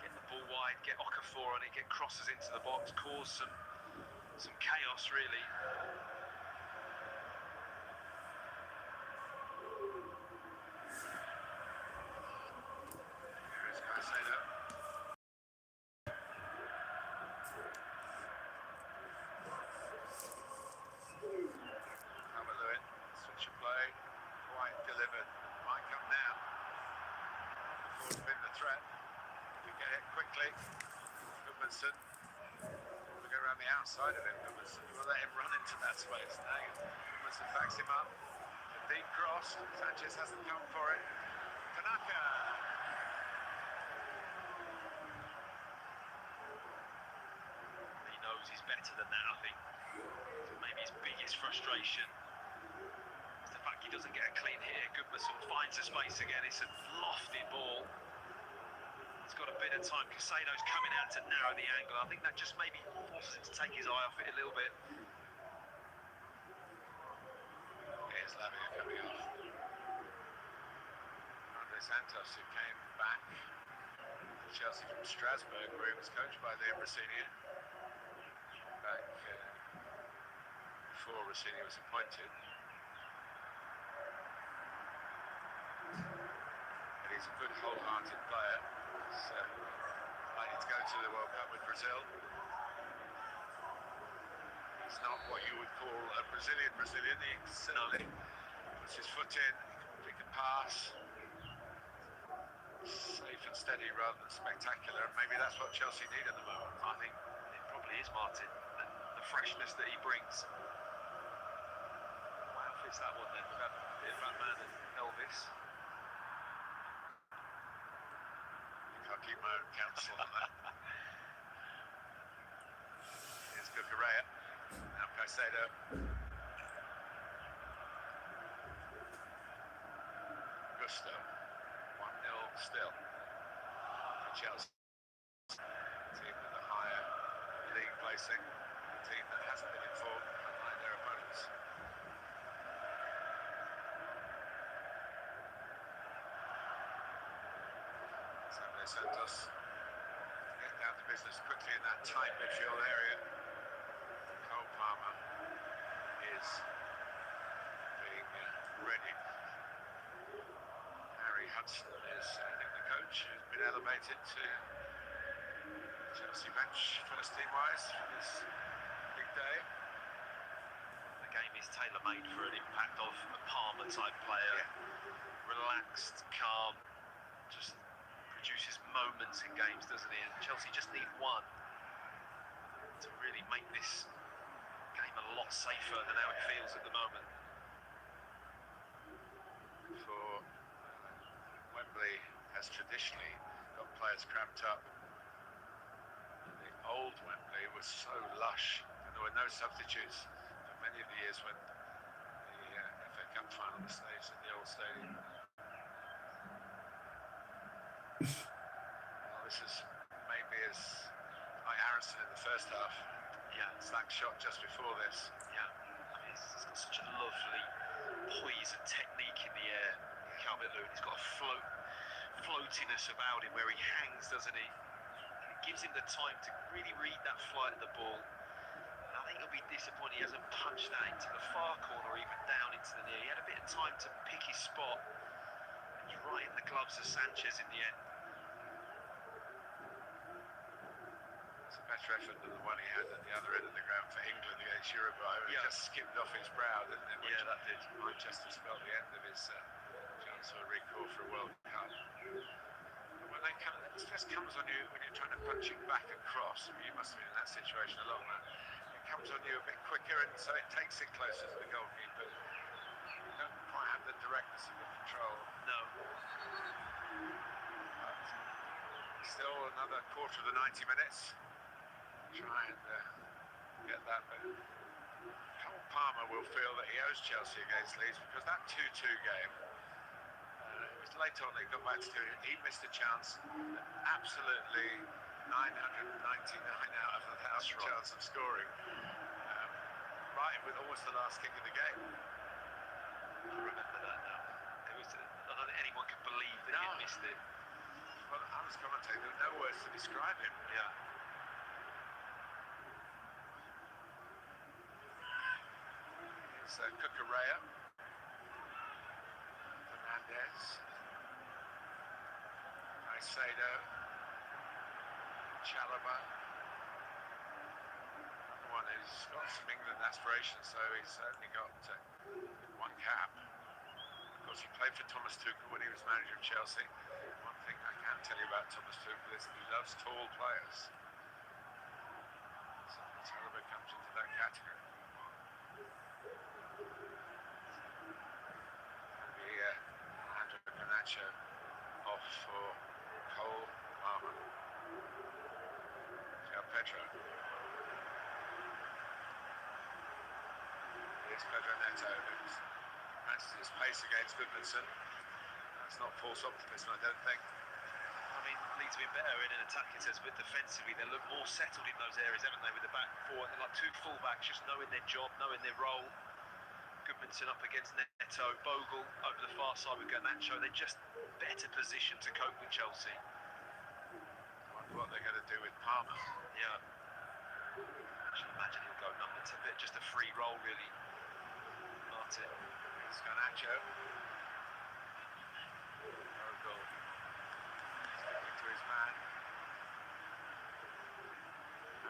Get the ball wide, get Okafor on it, get crosses into the box, cause some chaos really. Here is Caicedo. Calvert-Lewin, switch of play, quite delivered. Might come now. Been the threat. We get it quickly. Goodmanson. We go around the outside of him. Goodmanson will let him run into that space. Now Goodmanson backs him up. A deep cross. Sanchez hasn't come for it. Tanaka. He knows he's better than that, I think. So maybe his biggest frustration. He doesn't get a clean hit. Goodmanson finds the space again. It's a lofted ball. He's got a bit of time. Caicedo's coming out to narrow the angle. I think that just maybe forces him to take his eye off it a little bit. Here's Lavia coming off. Andre Santos, who came back to Chelsea from Strasbourg, where he was coached by Liam Rossini. Back before Rossini was appointed. He's a good, wholehearted player. So, likely to go to the World Cup with Brazil. He's not what you would call a Brazilian. He certainly puts his foot in, he can pass. Safe and steady rather than spectacular. And maybe that's what Chelsea need at the moment. I think it probably is, Martin. The freshness that he brings. What outfit's that one then? With that bit of Batman and Elvis. I'll keep my own counsel on that. Here's Cucurella. Now Caicedo. Gusto. 1-0 still for Chelsea. Team with a higher league placing. A team that hasn't been informed, unlike their opponents. Santos get down to business quickly in that tight midfield area. Cole Palmer is being ready. Harry Hudson is, I think, the coach who's been elevated to Chelsea bench first team wise for this big day. The game is tailor-made for an impact of a Palmer type player. Yeah. Relaxed, calm, just produces moments in games, doesn't he? And Chelsea just need one to really make this game a lot safer than how it feels at the moment. For Wembley has traditionally got players cramped up. The old Wembley was so lush and there were no substitutes for many of the years when the FA Cup final was staged at the old stadium. Well, this is maybe as like Aronson in the first half. Yeah, it's that shot just before this. Yeah, I mean, he's got such a lovely poise and technique in the air. Calvert-Lewin, he's got a floatiness about him where he hangs, doesn't he? And it gives him the time to really read that flight of the ball. And I think he'll be disappointed he hasn't punched that into the far corner or even down into the near. He had a bit of time to pick his spot. And he's right in the gloves of Sanchez in the end. It's a better effort than the one he had at the other end of the ground for England against Uruguay. It just skimmed off his brow, didn't it? Yeah, that did. Might just have spelled the end of his chance for a recall for a World Cup. But when they come, it just comes on you when you're trying to punch it back across. I mean, you must have been in that situation a lot, man. It comes on you a bit quicker, and so it takes it closer to the goalkeeper. You don't quite have the directness of the control. No. But still another quarter of the 90 minutes. Try and get that, but Cole Palmer will feel that he owes Chelsea against Leeds because that 2-2 game, it was late on they got back to do it. He missed a chance, absolutely 999 out of 1,000 chance of scoring, right with almost the last kick of the game. I remember that now. I don't think anyone could believe that he missed it. Well, I was commentating, there were no words to describe him. Yeah. Cucurella, Fernandez, Caicedo, Chalobah. Another one who's got some England aspirations, so he's only got one cap. Of course, he played for Thomas Tuchel when he was manager of Chelsea. One thing I can tell you about Thomas Tuchel is that he loves tall players. So Chalobah comes into that category. Nacho off for Cole Palmer. João Pedro. Here's Pedro Neto, who's matches his pace against Goodmanson. That's not false optimism, I don't think. I mean, Leeds have been better in an attacking sense, but defensively they look more settled in those areas, haven't they, with the back four. They're like two full-backs, just knowing their job, knowing their role. Goodmanson up against Neto, Bogle over the far side with Garnacho. They're just better positioned to cope with Chelsea. I wonder what they're going to do with Palmer. Yeah. I should imagine he'll go number 10, but just a free roll, really. Martin. It's Garnacho. Bogle. Sticking to his man.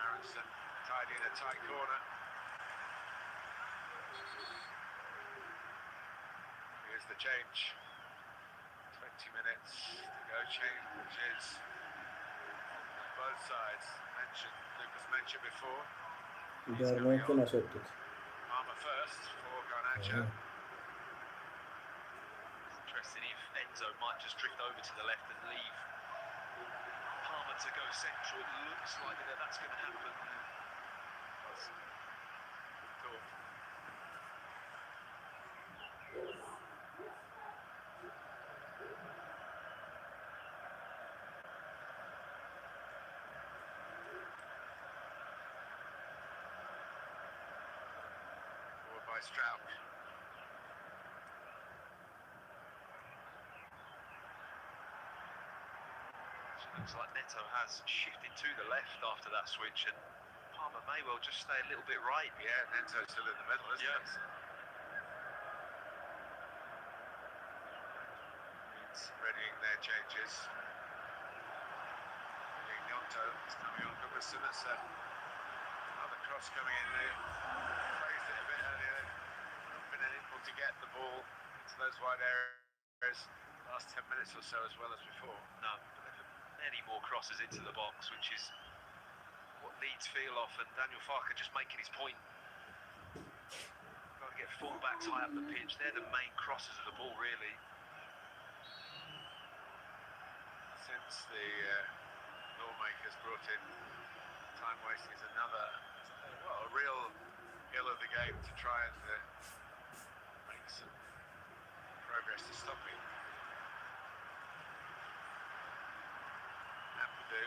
Aronson tidy in a tight corner. Here's the change. 20 minutes to go. Changes on both sides. Lucas mentioned before. Garnacho'ን አስወጡት። Palmer first for Garnacho. Interesting if Enzo might just drift over to the left and leave Palmer to go central. It looks like that's going to happen. Strauch. Looks like Neto has shifted to the left after that switch, and Palmer may well just stay a little bit right. Yeah, Neto's still in the middle, isn't he? It's readying their changes. Gnonto is coming on. Goodmanson, that's another cross coming in there. Phrased it a bit earlier. Not been able to get the ball into those wide areas last 10 minutes or so as well as before. No, many more crosses into the box, which is what Leeds feel off, and Daniel Farke just making his point. Got to get full-backs high up the pitch. They're the main crossers of the ball, really. Since the lawmakers brought in time wasting is another well, a real hill of the game to try and make some progress to stopping Ampadu.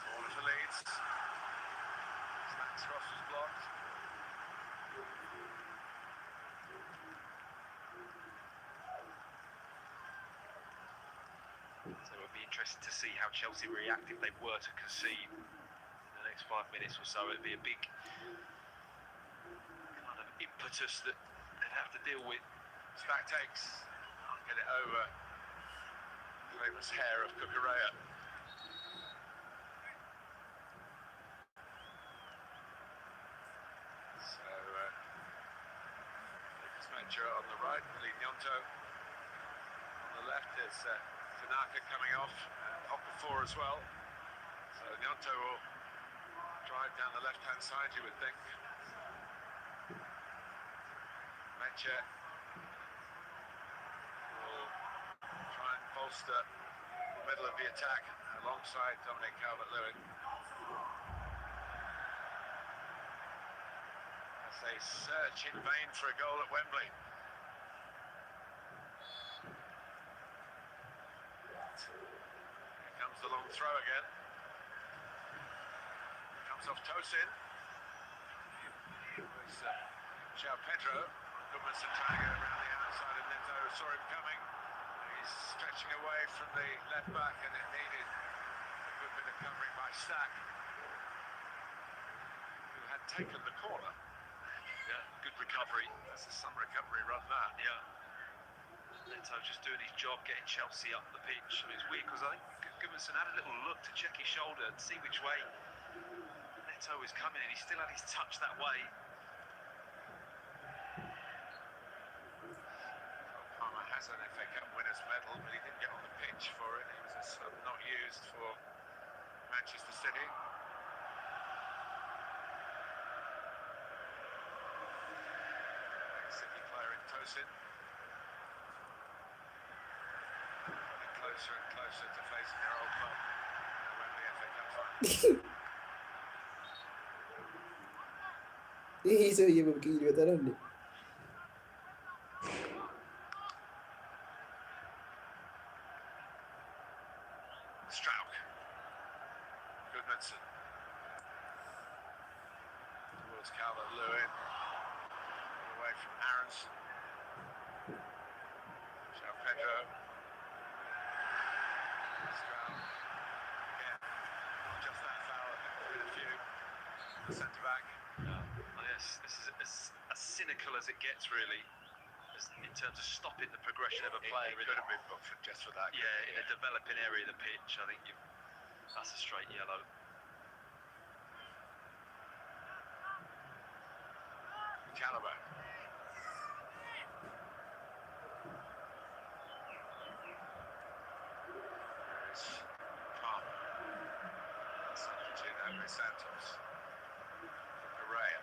Corner for Leeds. Snack's cross was blocked. So it would be interesting to see how Chelsea react if they were to concede in the next 5 minutes or so. It'd be a big kind of impetus that they'd have to deal with. Stack takes, can't get it over. Famous hair of Cucurella. So, Lucas Mecha on the right, Willie Gnonto. On the left is Tanaka coming off, Okafor as well. So Gnonto will drive down the left-hand side, you would think. Mecha will try and bolster the middle of the attack alongside Dominic Calvert-Lewin. As they search in vain for a goal at Wembley. Here comes the long throw again. Comes off Tosin. It was João Pedro. Goodmanson trying to get around the outside of Neto. Saw him coming. He's stretching away from the left back, and it needed a good bit of covering by Stack, who had taken the corner. Yeah, good recovery. That's some recovery run, that. Yeah. Neto just doing his job, getting Chelsea up the pitch. I mean, it's weird because I think Goodmanson had a little look to check his shoulder and see which way Neto was coming, and he still had his touch that way. Palmer has an FA Cup winners medal, but he didn't get on the pitch for it. He was not used for Manchester City. City player in Tosin. Getting closer and closer to facing their old club in the Wembley FA Cup final. ይህ ሰውዬ በብቅ ይወጣ ነው እንዴ? Strauk. Goodmanson. Towards Calvert-Lewin. Away from Aarons. João Pedro. Strauk. Again, not just that foul, I think there's been a few. The centre-back. Yes, this is as cynical as it gets, really, in terms of stopping the progression of a player. It could have been booked just for that. Yeah, in a developing area of the pitch, I think that's a straight yellow. Caliber. There's Palmer. Substitute over Santos. Correa.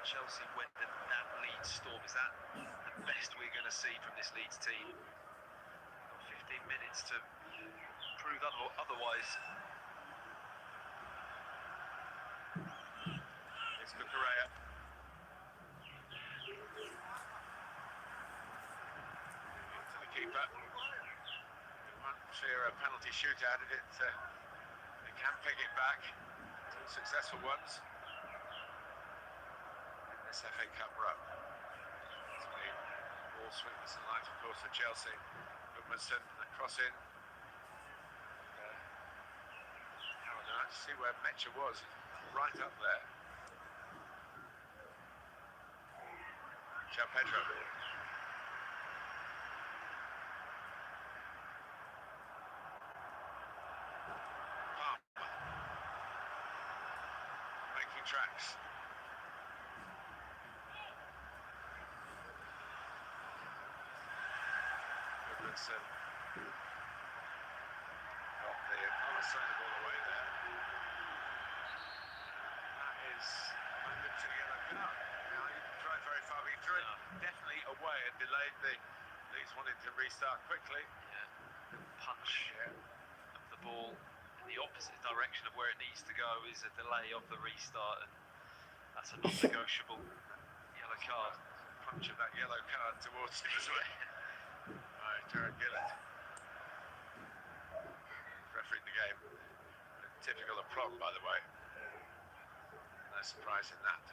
Chelsea weathered that Leeds storm. Is that the best we're going to see from this Leeds team? Got 15 minutes to prove otherwise. It's Correa. To the keeper. One clear penalty shootout at it. They can pick it back. Two successful ones. FA Cup run. It's been all sweetness and light, of course, for Chelsea. Goodmanson, a cross in. How nice to see where Mecha was, right up there. João Pedro. Palmer. Making tracks. Goodmanson got the other side of the ball away there. That is mandatory yellow card. Now he tried very far, but he threw it definitely away and delayed the Leeds wanted to restart quickly. Yeah, punch of the ball in the Chelsea's direction of where it needs to go is a delay of the restart, and that's a non-negotiable yellow card. Punch of that yellow card towards him as well. Right, Jared Gillett. Refereeing the game. Typical of Prong, by the way. No surprise in that.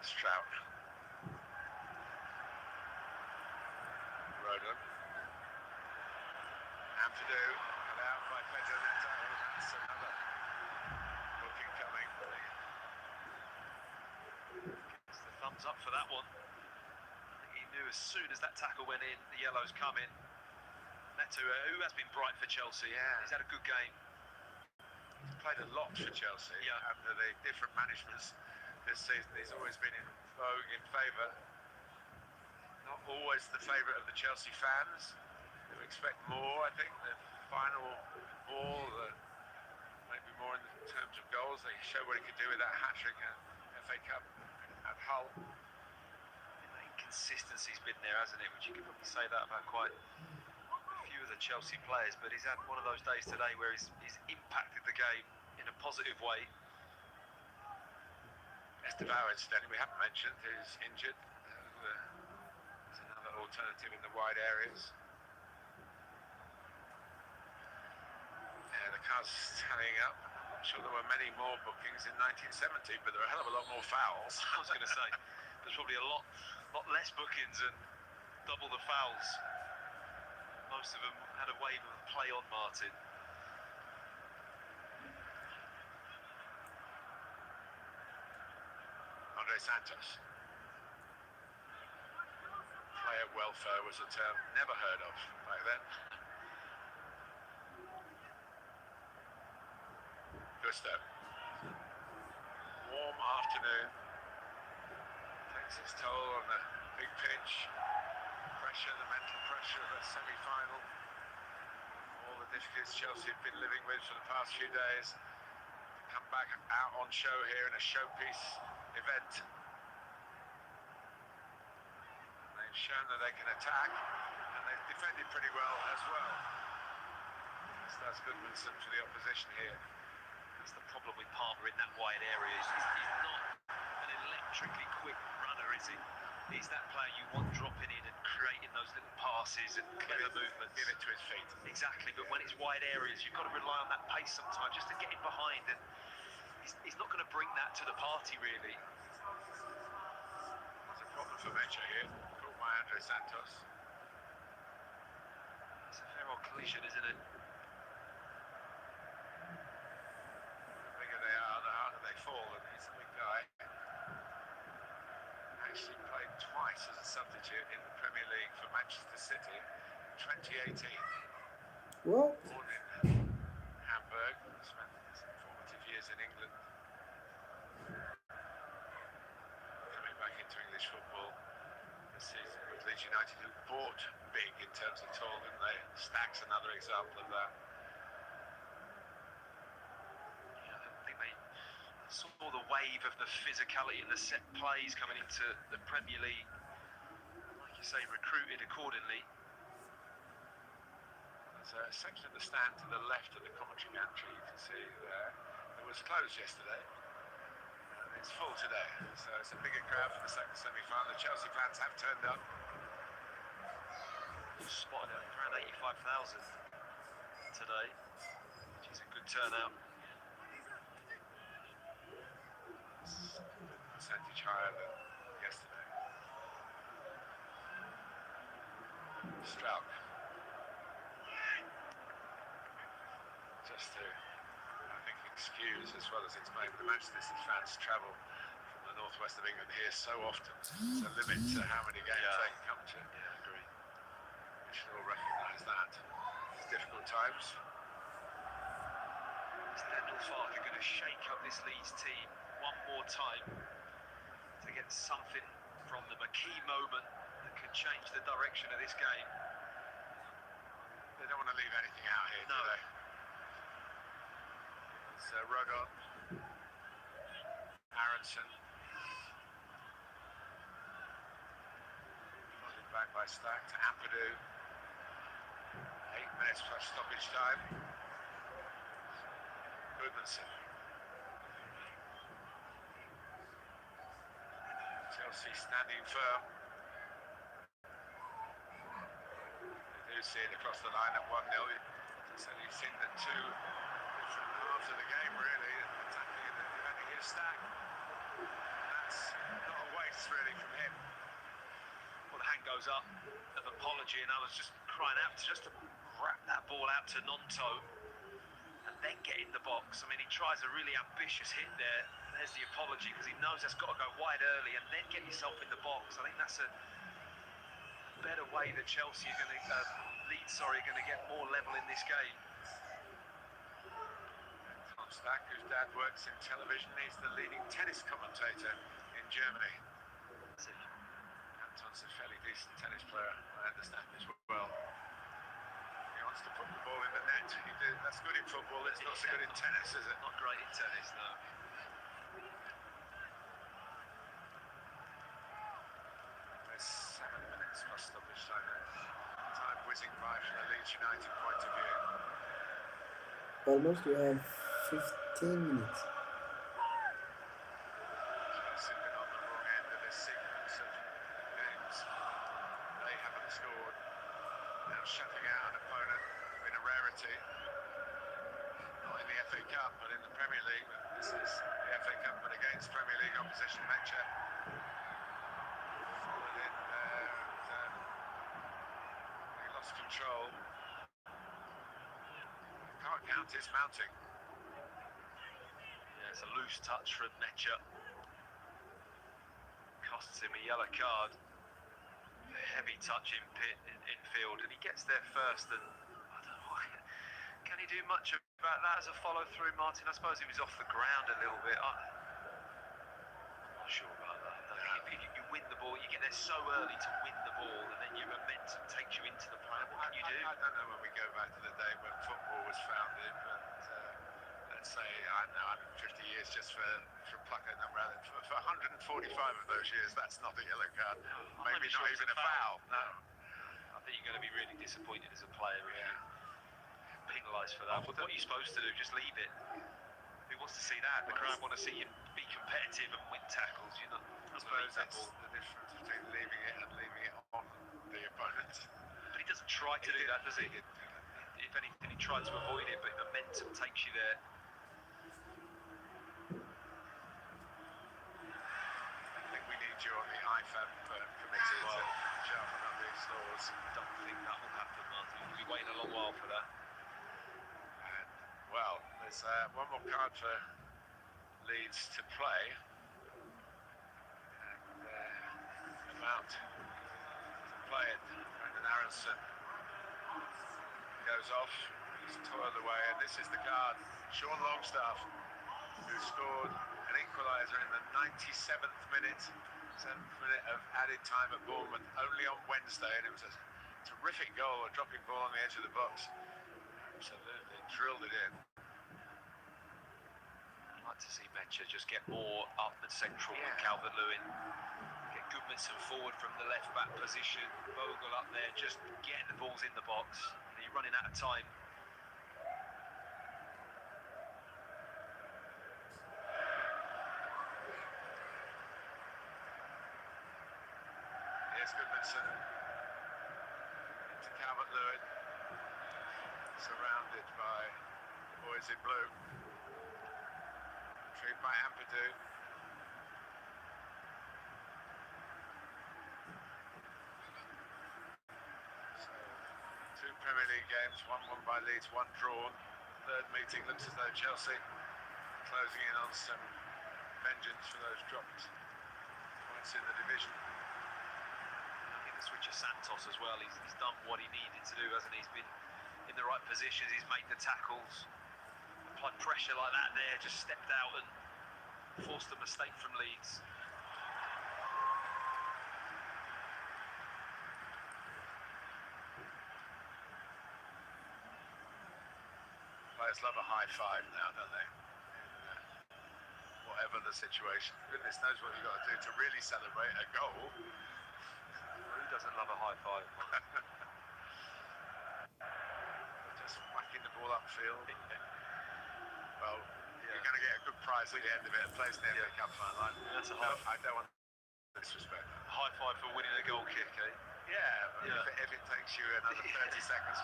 Strout. Rodon. Ampadu, cut out by Pedro Neto. That's another booking coming. Gets the thumbs up for that one. I think he knew as soon as that tackle went in, the yellow's coming. Neto, who has been bright for Chelsea, he's had a good game. He's played a lot for Chelsea under the different managements this season. He's always been in vogue, in favour. Not always the favourite of the Chelsea fans, who expect more. I think the final ball, maybe more in terms of goals. They showed what he could do with that hat-trick at FA Cup at Hull. The inconsistency's been there, hasn't it? Which you could probably say that about quite a few of the Chelsea players, but he's had one of those days today where he's impacted the game in a positive way. Estevao, incidentally, we haven't mentioned, who's injured. There's another alternative in the wide areas. Yeah, the car's tallying up. I'm not sure there were many more bookings in 1970, but there are a hell of a lot more fouls. I was going to say, there's probably a lot less bookings and double the fouls. Most of them had a wave of play on Martin. Andre Santos. Player welfare was a term never heard of back then. Gusto. Warm afternoon. Takes its toll on the big pitch. Pressure, the mental pressure of a semi-final. All the difficulties Chelsea have been living with for the past few days. Come back out on show here in a showpiece event. They've shown that they can attack, and they've defended pretty well as well. That's Goodmanson for the opposition here. That's the problem with Palmer in that wide area. He's not an electrically quick runner, is he? He's that player you want dropping in and creating those little passes and clever movements. Give it to his feet. Exactly, but when it's wide areas, you've got to rely on that pace sometimes just to get in behind, and he's not going to bring that to the party, really. There's a problem for Mecha here, called by Andre Santos. It's a fair old collision, isn't it? The bigger they are, the harder they fall, and he's a big guy. Actually played twice as a substitute in the Premier League for Manchester City in 2018. What? Born in Hamburg, spent his formative years in England. Coming back into English football this season with Leeds United, who bought big in terms of tall, didn't they? Stack's another example of that. Yeah, I think they saw the wave of the physicality and the set plays coming into the Premier League. Like you say, recruited accordingly. There's a section of the stand to the left of the commentary gantry, you can see there. It was closed yesterday. It's full today, so it's a bigger crowd for the second semi-final. The Chelsea fans have turned up. Spotted at around 85,000 today, which is a good turnout. Percentage higher than yesterday. Strout. Just to, I think, excuse as well as explain the Manchester City fans travel from the northwest of England here so often. There's a limit to how many games they can come to. Yeah, I agree. We should all recognise that. It's difficult times. Is Daniel Farke going to shake up this Leeds team one more time to get something from them, a key moment that could change the direction of this game? They don't want to leave anything out here, do they? It's Rodon, Aronson, back by Stack to Ampadu. 8 minutes plus stoppage time. Goodmanson. Chelsea standing firm. They do see it across the line at 1-0. So you've seen the two different halves of the game, really, attacking and defending his stack. That's not a waste, really, from him. Well, the hand goes up of apology, and I was just crying out to wrap that ball out to Nonto and then get in the box. I mean, he tries a really ambitious hit there. There's the apology, because he knows that's got to go wide early, and then get yourself in the box. I think that's a better way that Chelsea are going to, Leeds, are going to get more level in this game. Tom Stack, whose dad works in television, he's the leading tennis commentator in Germany. Anton's a fairly decent tennis player, I understand as well. He wants to put the ball in the net. That's good in football, it's not so good in tennis, is it? Not great in tennis, no. There's 7 minutes plus stoppage time. Time whizzing by from the Leeds United point of view. Almost you have 15 minutes. Chelsea been on the wrong end of this sequence of games. They haven't scored. Now shutting out an opponent has been a rarity. Not in the FA Cup, but in the Premier League. This is the FA Cup, but against Premier League opposition. Mecha followed in there and he lost control. Can't count his mounting. Yeah, it's a loose touch from Mecha. Costs him a yellow card. Heavy touch in field, and he gets there first, and I don't know, can he do much about that as a follow-through, Martin? I suppose he was off the ground a little bit. I'm not sure about that. If you win the ball, you get there so early to win the ball, and then your momentum takes you into the play. What can you do? I don't know when we go back to the day when football was founded, but let's say, I don't know, 150 years just for plucking them rather. For 145 of those years, that's not a yellow card. Maybe not even a foul. No. I think you're going to be really disappointed as a player if you're penalised for that. What are you supposed to do? Just leave it. Who wants to see that? The crowd want to see you be competitive and win tackles. You're not. I suppose that's the difference between leaving it and leaving it on the opponent. But he doesn't try to do that, does he? If anything, he tried to avoid it, but momentum takes you there. I think we need you on the IFAB committee to sharpen up these laws. Don't think that will happen, Martin. We'll be waiting a long while for that. And, well, there's one more card for Leeds to play. And about to play it, Brendan Aronson goes off. He's toiled away, and this is the card. Sean Longstaff, who scored an equaliser in the 97th minute, 7th minute of added time at Bournemouth, only on Wednesday, and it was a terrific goal, a dropping ball on the edge of the box. Absolutely drilled it in. I'd like to see Mecha just get more up and central with Calvert-Lewin. Get Goodmanson forward from the left back position. Vogel up there, just getting the balls in the box. You're running out of time. Here's Goodmanson into Calvert-Lewin, surrounded by the boys in blue. Retrieved by Ampadu. So, 2 Premier League games, 1 won by Leeds, 1 drawn. Third meeting, looks as though Chelsea closing in on some vengeance for those dropped points in the division. Switcher Santos as well, he's done what he needed to do, hasn't he? He's been in the right positions, he's made the tackles, applied pressure like that there, just stepped out and forced a mistake from Leeds. Players love a high five now, don't they? Whatever the situation. Goodness knows what you've got to do to really celebrate a goal. Who doesn't love a high five? Anfield. Well, you're going to get a good prize at the end of it. A place in the FA Cup final. That's a I don't want to disrespect that. high five for winning a goal kick, eh? Yeah, but if it takes you another 30 seconds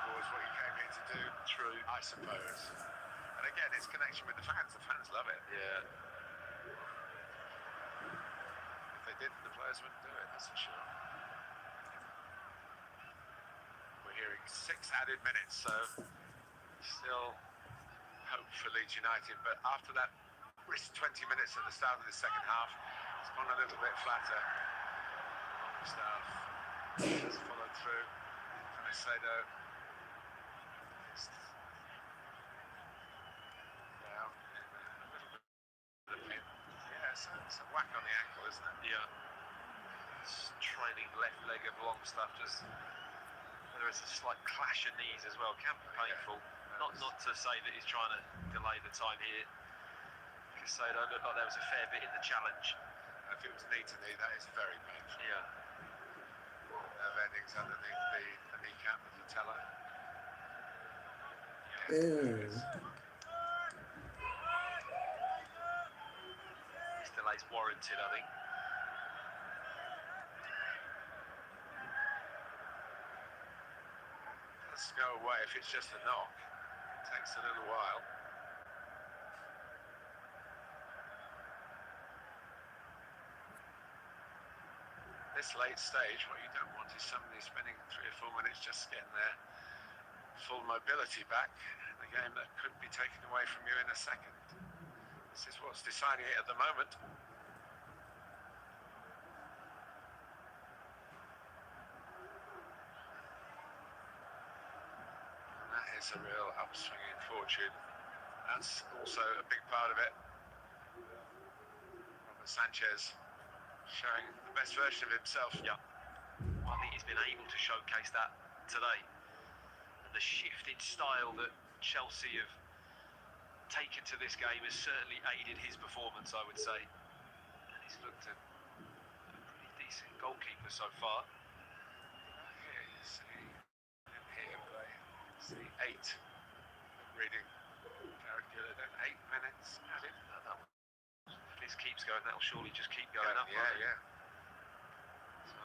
towards what you came here to do, True. I suppose. And again, it's connection with the fans. The fans love it. Yeah. If they didn't, the players wouldn't do it, that's for sure. We're hearing 6 added minutes, so still hope for Leeds United. But after that brisk 20 minutes at the start of the second half, it's gone a little bit flatter. Staff has followed through from Isedo. Down in a little bit of the pin. Yeah, it's a whack on the ankle, isn't it? Yeah. It's training left leg of Longstaff, just there is a slight clash of knees as well, can be painful. Yeah, not to say that he's trying to delay the time here. Isedo looked like there was a fair bit in the challenge. If it was knee to knee, that is very painful. Yeah. Endings underneath the kneecap, the patella. This delay's warranted, I think. Let's go away if it's just a knock. It takes a little while. This late stage, what you don't want is somebody spending 3 or 4 minutes just getting their full mobility back in a game that could be taken away from you in a second. This is what's deciding it at the moment. And that is a real upswing in fortune. That's also a big part of it. Robert Sanchez showing the best version of himself. Yeah, I think he's been able to showcase that today. And the shift in style that Chelsea have taken to this game has certainly aided his performance, I would say. And he's looked a pretty decent goalkeeper so far. Here you see him here play. See 8 reading Jared Gillard and 8 minutes added. If this keeps going, that'll surely just keep going up. Yeah. So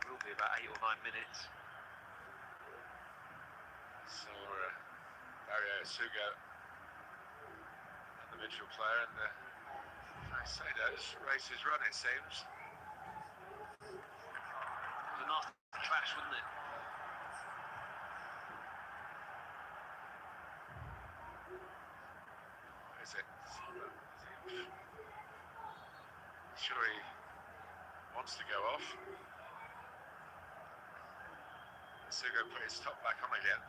it will be about 8 or 9 minutes. So Dario Sugo, the midfield player, and Isedo's race is run, it seems. It was a nasty clash, wasn't it? Is it? Sure he wants to go off. Sugo put his top back on again.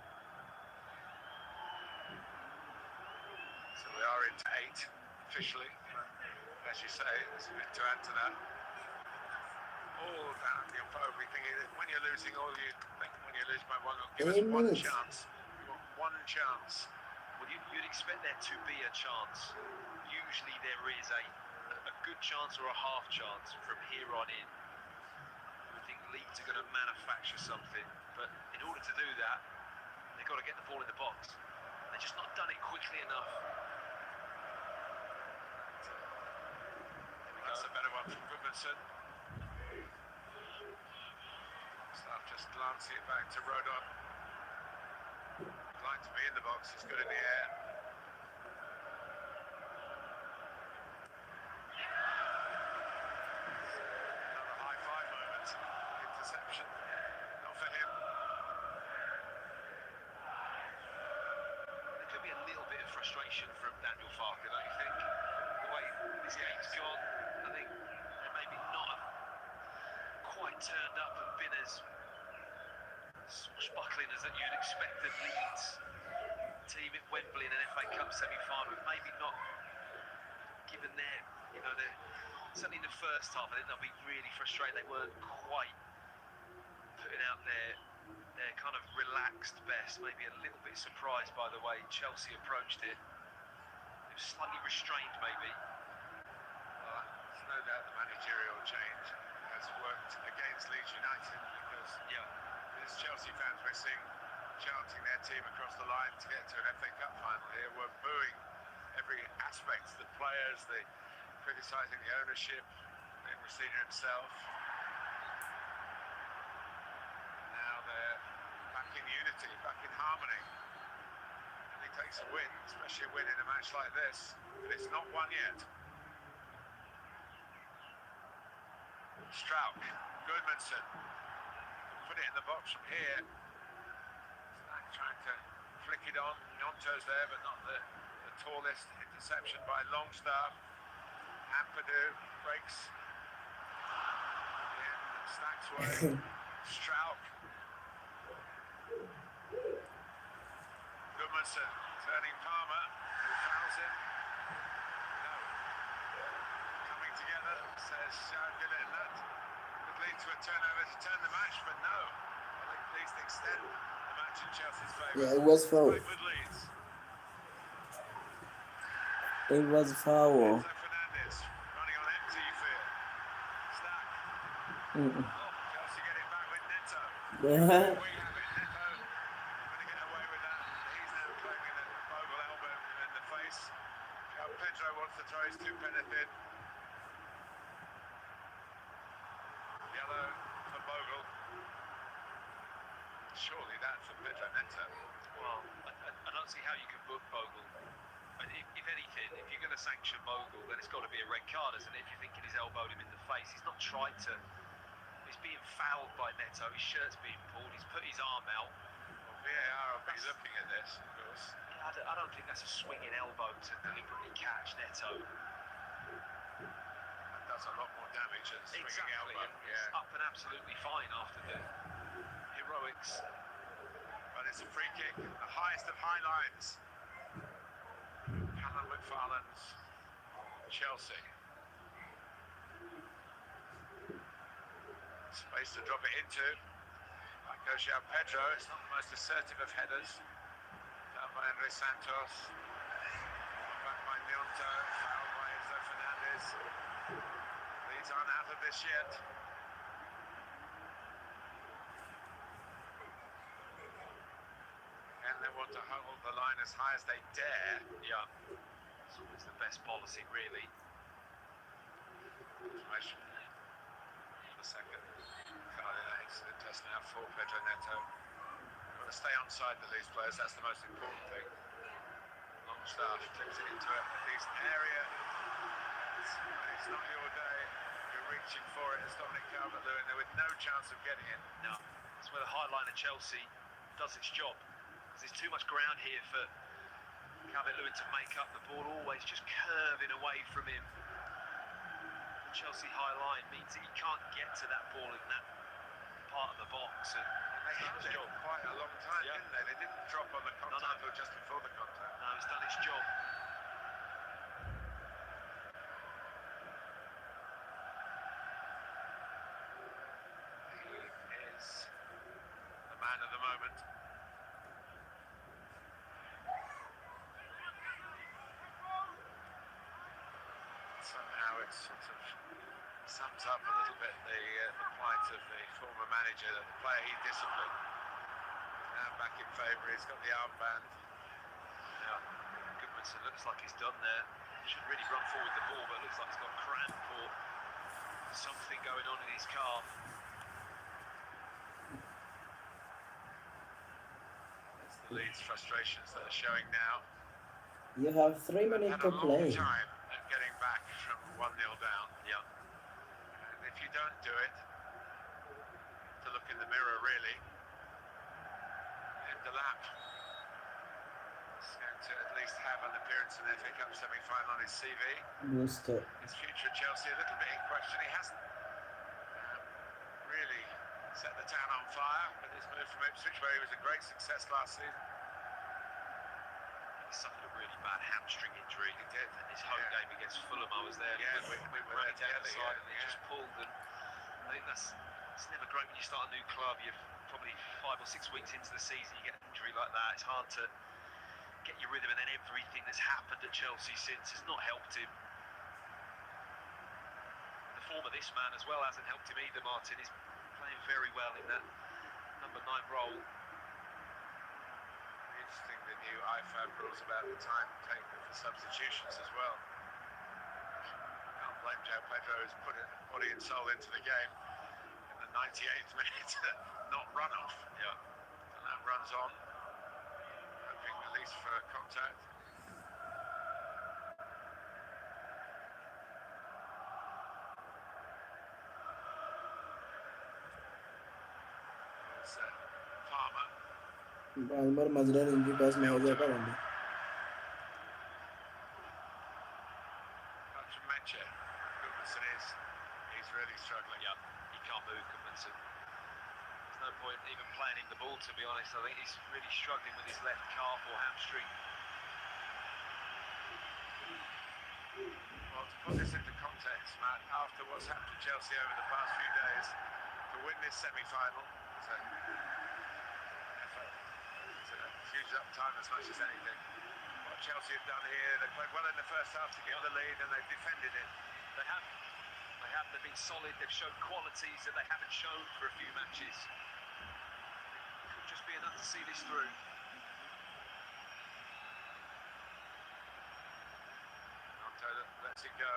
So we are into 8 officially. As you say, there's a bit to add to that. All down your phone, when you're losing, all you think when you lose by 1 goal, give us 1 chance. We want 1 chance. Well, you'd expect there to be a chance. Usually there is a good chance or a half chance from here on in. I think Leeds are going to manufacture something, but in order to do that, they've got to get the ball in the box. They've just not done it quickly enough. That's a better one from Goodmanson. Staff just glancing it back to Rodon. He'd like to be in the box, he's good in the air. Another high five moment. Interception. Not for him. There could be a little bit of frustration from Daniel Farke, don't you think? The way this game's gone, I think they maybe not have quite turned up and been as swashbuckling as that you'd expect the Leeds team at Wembley in an FA Cup semi-final. Maybe not given their, certainly in the first half, I think they'll be really frustrated. They weren't quite putting out their kind of relaxed best. Maybe a little bit surprised by the way Chelsea approached it. It was slightly restrained, maybe. Well, there's no doubt the managerial change has worked against Leeds United because there's Chelsea fans missing, chanting their team across the line to get to an FA Cup final here were booing every aspect. The players, the criticising the ownership, then Rosina himself. Now they're back in unity, back in harmony. And he takes a win, especially a win in a match like this. But it's not won yet. Strauch, Goodmanson, put it in the box from here. Stack trying to flick it on. Gnonto's there, but not the tallest. Interception by Longstaff. Ampadu breaks. In Stack's way. Strauch. Goodmanson turning Palmer. Who fouls him? No. Coming together, says Gillett, and that would lead to a turnover to turn the match, but no. Well, at least extend the match in Chelsea's favour. Yeah, it was foul. With Leeds. It was foul. Enzo Fernandez running on empty, you feel. Stack. Mm-mm. Oh, Chelsea get it back with Neto. Yeah. We have it. Neto going to get away with that. He's now claiming a Bogle elbow in the face. Pedro wants to throw his two-penny in. Yellow for Bogle. Surely that's for Pedro Neto. Well, I don't see how you can book Bogle. And if anything, if you're going to sanction Bogle, then it's got to be a red card, isn't it? If you're thinking he's elbowed him in the face, he's not tried to. He's being fouled by Neto. His shirt's being pulled. He's put his arm out. Well, VAR will be looking at this, of course. I don't think that's a swinging elbow to deliberately catch Neto. That does a lot more damage than swinging Exactly. elbow. He's up and absolutely fine after the heroics. But it's a free kick, the highest of high lines. Callum McFarlane's Chelsea. Space to drop it into. Back goes João Pedro. It's not the most assertive of headers. Down by Andres Santos. Back by Gnonto. Fouled by Enzo Fernandez. Leeds aren't out of this yet. And they want to hold the line as high as they dare. Yeah. It's always the best policy, really. Information for the second. It's a test now for Pedro Neto. They've got to stay onside the Leeds players, that's the most important thing. Longstaff clips it into a decent area. It's not your day. You're reaching for it as Dominic Calvert-Lewin there with no chance of getting it. No. That's where the high line of Chelsea does its job. Because there's too much ground here for Calvert-Lewin to make up. The ball always just curving away from him. The Chelsea high line means that he can't get to that ball in that part of the box. And they held it quite a long time, didn't they? They didn't drop on the contact until just before the contact. No, it's done its job. He is the man of the moment. Somehow it sort of sums up a little bit the plight of the former manager, the player he disciplined. Now back in favour, he's got the armband. Yeah, Goodmanson looks like he's done there. He should really run forward the ball, but it looks like he's got cramp or something going on in his calf. It's the Leeds frustrations that are showing now. You have 3 minutes to play. Had a long time at getting back from 1-0 down. Yeah. And if you don't do it, to look in the mirror really. And Delap is going to at least have an appearance in the FA Cup Semi-final on his CV. Booster. His future at Chelsea a little bit in question. He hasn't really set the town on fire with his move from Ipswich, where he was a great success last season. He suffered a really bad hamstring injury. He did. In his home game against Fulham, I was there. Yeah, we were running there down the together, side and he just pulled. And I think it's never great when you start a new club. You're probably 5 or 6 weeks into the season, you get an injury like that. It's hard to get your rhythm, and then everything that's happened at Chelsea since has not helped him. The form of this man as well hasn't helped him either. Martin is playing very well in that number 9 role. interesting, the new IFAB rules about the time taken for substitutions as well. Can't blame João Pedro, who's put body and soul into the game in the 98th minute, not run off. Yeah. And that runs on, hoping at least for contact. There's Palmer. Palmer मजदार इनके पास में आ जाता है He's really struggling. Yeah, he can't move, Goodmanson. There's no point even playing him the ball, to be honest. I think he's really struggling with his left calf or hamstring. Well, to put this into context, Matt, after what's happened to Chelsea over the past few days, to win this semi-final, it's a huge uptime as much as anything. What Chelsea have done here, they played well in the first half to get the lead and they've defended it. They have. They've been solid. They've shown qualities that they haven't shown for a few matches. It could just be enough to see this through. Nonto lets it go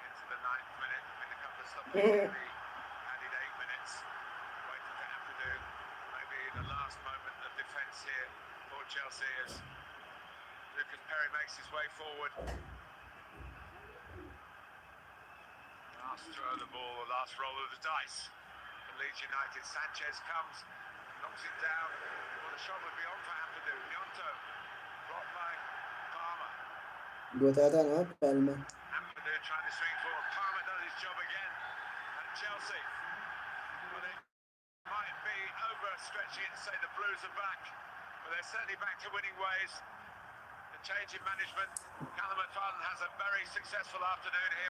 into the 9th minute. In a couple of stoppages, the added 8 minutes. Waiting for Ampadu. Maybe the last moment of defence here for Chelsea as Lucas Perry makes his way forward. Last throw of the ball, the last roll of the dice for Leeds United. Sanchez comes, knocks it down. Well, the shot would be on for Ampadu. Gnonto, blocked by Palmer. Ampadu trying to swing forward. Palmer does his job again. And Chelsea, well, they might be overstretching it to say the Blues are back, but they're certainly back to winning ways. The change in management. Callum McFarlane has a very successful afternoon here.